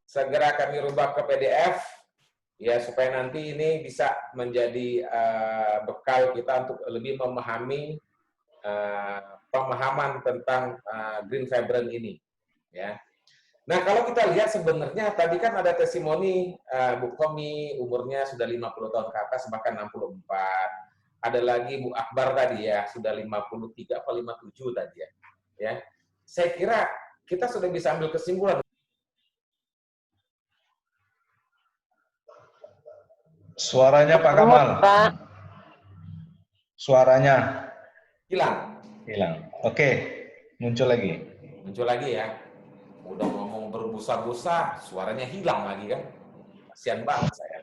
segera kami rubah ke PDF, ya supaya nanti ini bisa menjadi bekal kita untuk lebih memahami pemahaman tentang Green Vibrant ini. Ya. Nah, kalau kita lihat sebenarnya tadi kan ada testimoni Bu Komi umurnya sudah 50 tahun ke atas, bahkan 64. Ada lagi Bu Akbar tadi ya, sudah 53 atau 57 tadi ya. Ya. Saya kira kita sudah bisa ambil kesimpulan. Suaranya Pak Kamal. Suaranya hilang. Oke, muncul lagi. Muncul lagi ya. Udah ngomong berbusa-busa, suaranya hilang lagi kan. Kasian banget saya.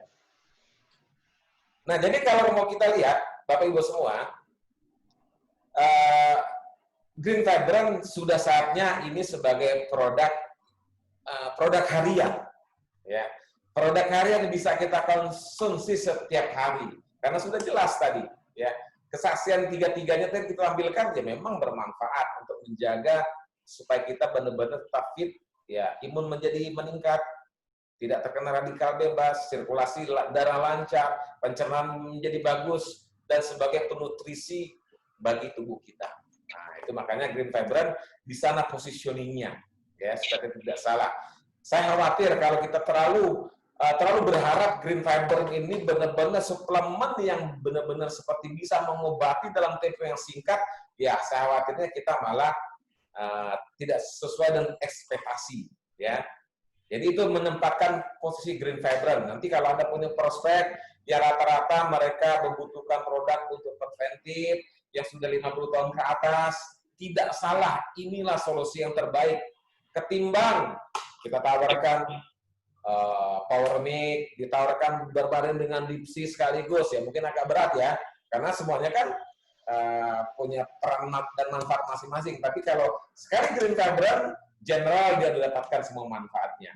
Nah, jadi kalau mau kita lihat, Bapak Ibu semua, Green Vibrant sudah saatnya ini sebagai produk harian. Ya. Produk harian yang bisa kita konsumsi setiap hari. Karena sudah jelas tadi, ya. Kesaksian tiga-tiganya tadi kita tampilkan ya memang bermanfaat untuk menjaga supaya kita benar-benar tetap fit, ya, imun meningkat, tidak terkena radikal bebas, sirkulasi darah lancar, pencernaan menjadi bagus, dan sebagai penutrisi bagi tubuh kita. Nah, itu makanya Green Vibrant di sana positioningnya, ya, supaya tidak salah. Saya khawatir kalau kita terlalu berharap Green Vibrant ini benar-benar suplemen yang benar-benar seperti bisa mengobati dalam tempo yang singkat, ya saya khawatirnya kita malah tidak sesuai dengan ekspektasi, ya. Jadi itu menempatkan posisi Green Vibrant. Nanti kalau Anda punya prospek, ya rata-rata mereka membutuhkan produk untuk preventif yang sudah 50 tahun ke atas, tidak salah, inilah solusi yang terbaik. Ketimbang kita tawarkan Power Mix, ditawarkan berbaring dengan Dipsy sekaligus, ya mungkin agak berat ya, karena semuanya kan punya peran dan manfaat masing-masing. Tapi kalau sekali Green Vibrant, general dia mendapatkan semua manfaatnya.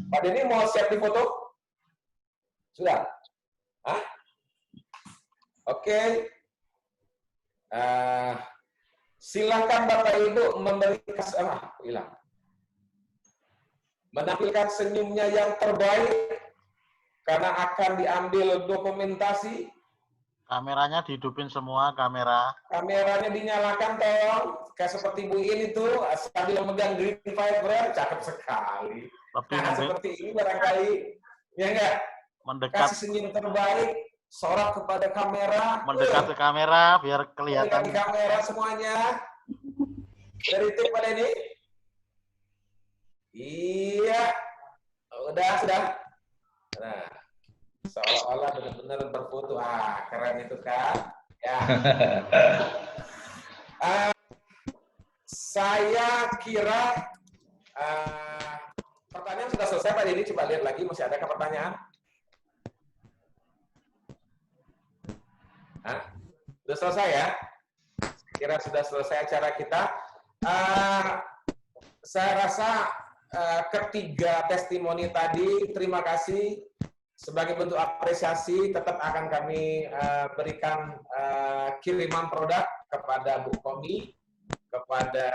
Pak Denny mau siap di foto? Sudah? Hah? Oke. Silakan Bapak Ibu memberikan menampilkan senyumnya yang terbaik karena akan diambil dokumentasi Kameranya dihidupin semua, kamera. Kameranya dinyalakan tolong. Kayak seperti Bu In itu sambil memegang green fiber, cakep sekali. Nah, seperti ini barangkali, ya enggak? Mendekat. Kasih senyum terbaik, sorot kepada kamera. Mendekat ke kamera biar kelihatan. Di kamera semuanya. Dari tim pada ini. Iya. Sudah. Nah, seolah-olah benar-benar berfoto. Ah, keren itu kan. Ya. Saya kira pertanyaan sudah selesai Pak Didi. Coba lihat lagi, masih adakah pertanyaan? Sudah selesai ya? Kira sudah selesai acara kita. Saya rasa ketiga testimoni tadi, terima kasih. Sebagai bentuk apresiasi, tetap akan kami berikan kiriman produk kepada Bu Komi, kepada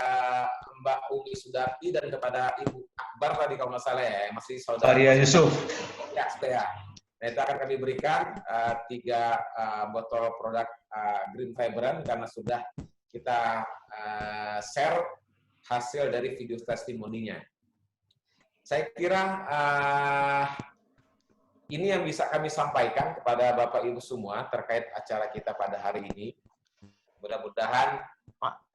Mbak Umi Sudarti, dan kepada Ibu Akbar tadi kalau nggak salah ya, masih saudara. Maria Yusuf. Ya, sudah. Nah, itu akan kami berikan 3 botol produk Green Fibran karena sudah kita share hasil dari video testimoninya. Saya kira ini yang bisa kami sampaikan kepada Bapak Ibu semua terkait acara kita pada hari ini. Mudah-mudahan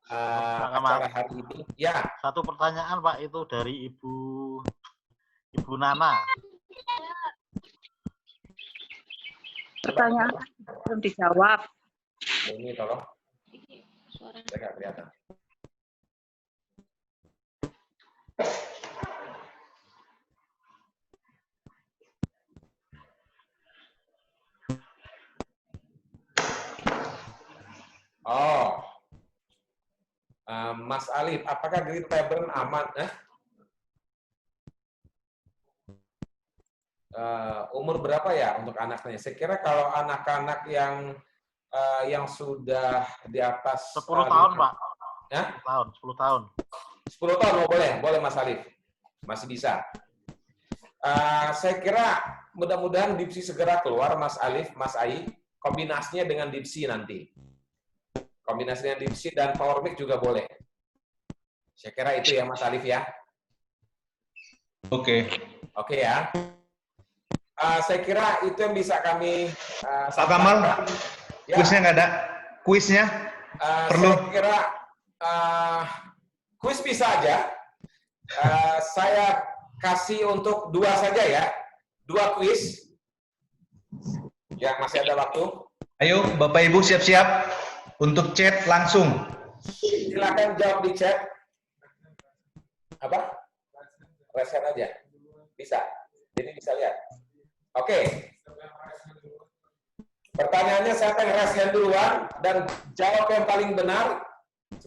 acara hari ini. Ya. Satu pertanyaan Pak, itu dari Ibu Nana. Pertanyaan belum dijawab. Ini tolong. Saya nggak kelihatan. Oh, Mas Alif, apakah Green Fiber aman? Umur berapa ya untuk anaknya? Saya kira kalau anak-anak yang sudah di atas 10 tahun, Pak. Ya? 10 tahun. 10 tahun, boleh Mas Alif. Masih bisa. Saya kira mudah-mudahan Dipsi segera keluar, Mas Alif, Mas Ai, kombinasinya dengan Dipsi nanti. Kombinasinya Dipsi dan Power Mic juga boleh. Saya kira itu ya Mas Alif ya. Oke. Oke ya. Saya kira itu yang bisa kami Pak Kamal, ya. kuisnya nggak ada? Kuisnya perlu? Saya kira kuis bisa aja. Saya kasih untuk 2 saja ya. 2 kuis. Ya, masih ada waktu. Ayo, Bapak Ibu siap-siap untuk chat langsung. Silakan jawab di chat. Apa? Resen aja. Bisa. Jadi bisa lihat. Oke. Pertanyaannya siapa yang resen duluan dan jawab yang paling benar.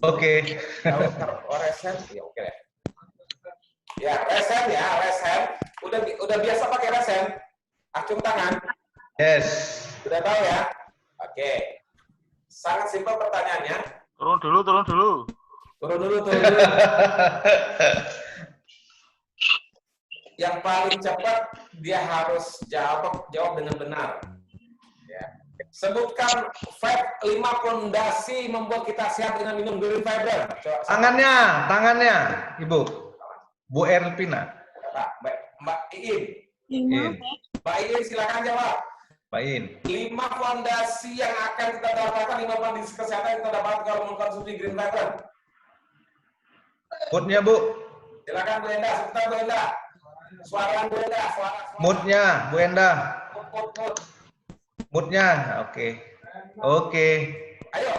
Oke. Jawab resen. Ya, oke deh. Ya, resen ya, resen. Udah biasa pakai resen. Acung tangan. Yes. Sudah tahu ya? Oke. Sangat simpel pertanyaannya. Turun dulu. Turun dulu. Yang paling cepat dia harus jawab dengan benar. Ya. Sebutkan 5 fondasi membuat kita sehat dengan minum Green Fiber. Tangannya, Ibu. Bu Erpina. Mbak Iin. Mbak Iin silakan jawab. Mbak Iin. 5 fondasi yang akan kita dapatkan, 5 fondasi kesehatan yang kita dapatkan kalau mengkonsumsi Green Fiber. Moodnya, Bu. Silakan Bu Enda, sebentar Bu Enda. Suara Bu Enda, suara. Moodnya, Bu Enda. Mood. Moodnya, oke. Ayo.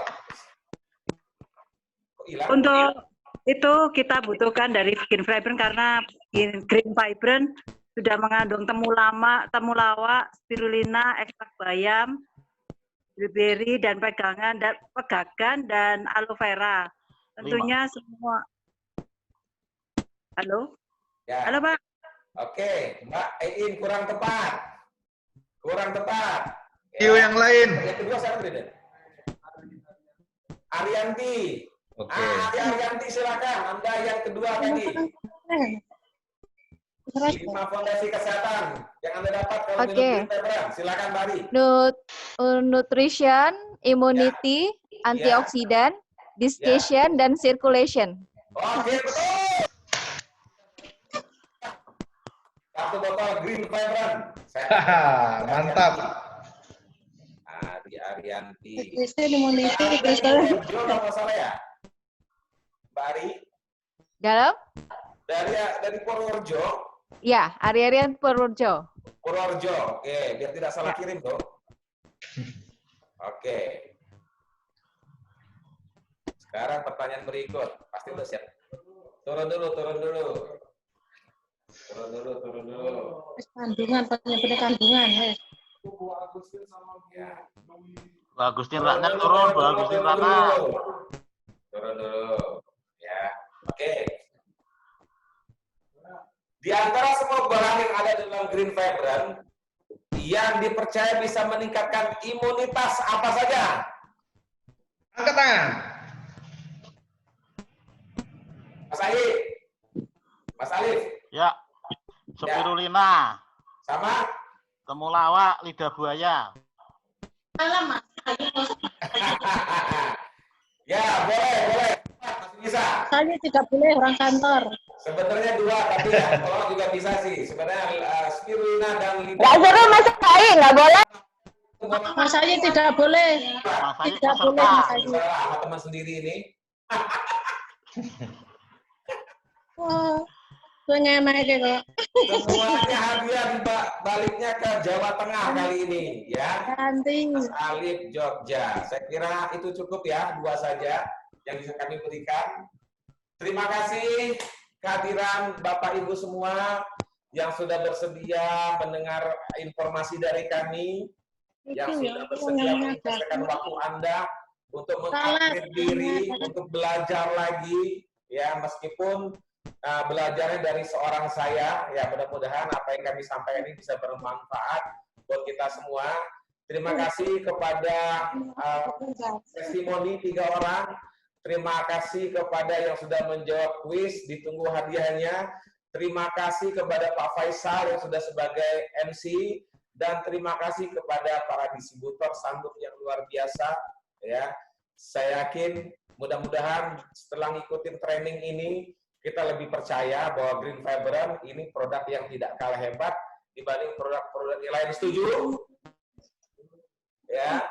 Untuk itu kita butuhkan dari Green Fiber karena Green Fiber sudah mengandung temulawak, spirulina, ekstrak bayam, blueberry dan pegagan dan aloe vera. Tentunya semua. Halo? Ya. Halo, Pak. Oke, Mbak Iin kurang tepat. Yuk yang lain. Yang kedua siapa tadi? Arianti. Oke. Arianti silakan. Anda yang kedua tadi. fondasi kesehatan yang Anda dapat kalau minum Oke. Green Fibran. Silakan Bari. Nutrition, immunity, antioksidan, digestion, dan circulation. Oke, betul. Satu botol Green Fibran. Mantap. Adi Arianti. Immunity, Purworejo kalau salah ya? Bari. Dalam? Dari Purworejo. Ya, Ari-Arian Purworejo. Purworejo. Oke, biar tidak salah kirim tuh. Oke. Sekarang pertanyaan berikut. Pasti udah siap. Turun dulu. Kandungan, penyebabnya kandungan. Ya. Bu Agustin Ratna turun, Bu Agustin Ratna. Turun dulu. Ya. Oke. Di antara semua bahan yang ada dalam Green Fibran, yang dipercaya bisa meningkatkan imunitas apa saja? Angkat tangan. Mas Alif. Ya. Spirulina. Sama? Temulawak, lidah buaya. Ya, boleh. Masih bisa. Saya tidak boleh orang kantor. Sebenarnya 2, tapi ya, tolong juga bisa sih. Sebenarnya spirulina dan lidah. Nggak seru Mas Ayi, nggak boleh. Mas saya tidak boleh. Tidak boleh Mas Ayi. Sama teman sendiri ini. Oh, pengemek kok. Semuanya hadiah baliknya ke Jawa Tengah kali ini, ya. Nanti. Mas Alif Jogja. Saya kira itu cukup ya, 2 saja yang bisa kami berikan. Terima kasih kehadiran Bapak Ibu semua yang sudah bersedia mendengar informasi dari kami, yang sudah bersedia menginvestasikan waktu Anda untuk mengupgrade diri, untuk belajar lagi, ya meskipun belajarnya dari seorang saya, ya mudah-mudahan apa yang kami sampaikan ini bisa bermanfaat buat kita semua. Terima kasih kepada testimoni 3 orang. Terima kasih kepada yang sudah menjawab kuis, ditunggu hadiahnya. Terima kasih kepada Pak Faisal yang sudah sebagai MC, dan terima kasih kepada para distributor Sunhope yang luar biasa. Ya, saya yakin mudah-mudahan setelah ngikutin training ini kita lebih percaya bahwa Green Fibran ini produk yang tidak kalah hebat dibanding produk-produk yang lain. Setuju? Ya.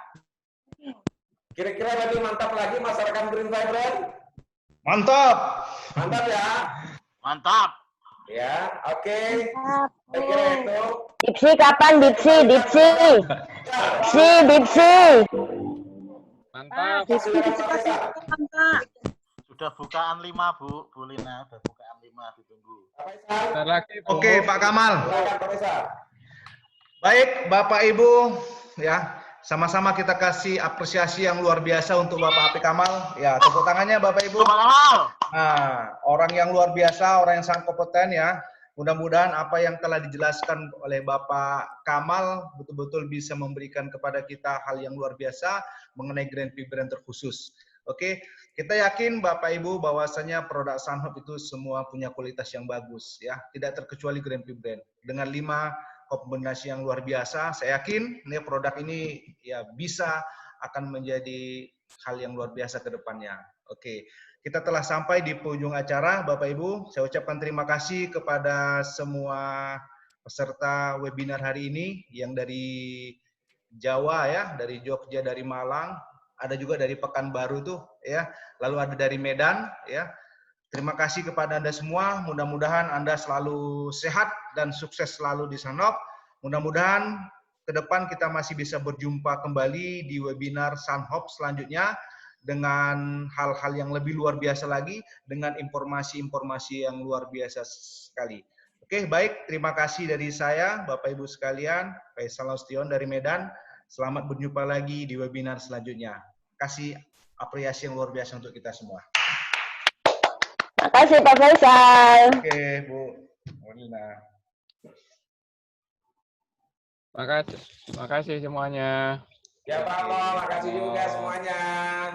Kira-kira lebih mantap lagi masyarakat Green Fibran? Mantap. Mantap ya? Mantap. Ya, oke. Saya kira itu. Dipsi kapan Dipsi? Mantap. Sudah bukaan 5, Bu Lina. Sudah bukaan 5, ditunggu. Oke, Pak Kamal. Baik, Bapak Ibu, ya. Sama-sama kita kasih apresiasi yang luar biasa untuk Bapak Api Kamal. Ya, tepuk tangannya Bapak Ibu. Nah, orang yang luar biasa, orang yang sangat kompeten ya. Mudah-mudahan apa yang telah dijelaskan oleh Bapak Kamal betul-betul bisa memberikan kepada kita hal yang luar biasa mengenai Green Fibran terkhusus. Oke, kita yakin Bapak Ibu bahwasanya produk Sunhope itu semua punya kualitas yang bagus ya, tidak terkecuali Green Fibran. Dengan 5 kombinasi yang luar biasa, saya yakin ini produk ini ya bisa akan menjadi hal yang luar biasa ke depannya. Oke, kita telah sampai di penghujung acara, Bapak Ibu. Saya ucapkan terima kasih kepada semua peserta webinar hari ini yang dari Jawa ya, dari Jogja, dari Malang, ada juga dari Pekanbaru tuh ya, lalu ada dari Medan ya. Terima kasih kepada Anda semua, mudah-mudahan Anda selalu sehat dan sukses selalu di Sunhope. Mudah-mudahan ke depan kita masih bisa berjumpa kembali di webinar Sunhope selanjutnya dengan hal-hal yang lebih luar biasa lagi, dengan informasi-informasi yang luar biasa sekali. Oke, baik. Terima kasih dari saya, Bapak Ibu sekalian. Faisal Austion dari Medan. Selamat berjumpa lagi di webinar selanjutnya. Kasih apresiasi yang luar biasa untuk kita semua. Makasih Pak Faisal. Oke, Bu Molina. Makasih semuanya. Ya Pak Mo, makasih juga semuanya.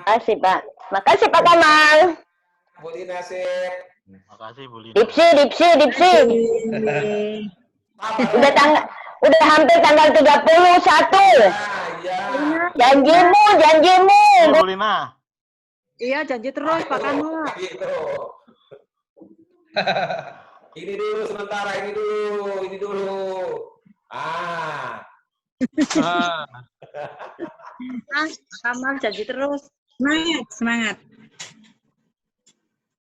Makasih Pak. Makasih Pak Kamal. Bu Lina, sip. Makasih Bu Lina. Dipsi. Udah hampir tanggal 31. Janjimu. Bu Lina. Iya, janji terus Pak Kanwa. Ini dulu sementara, ini dulu. Kamal janji terus. Semangat.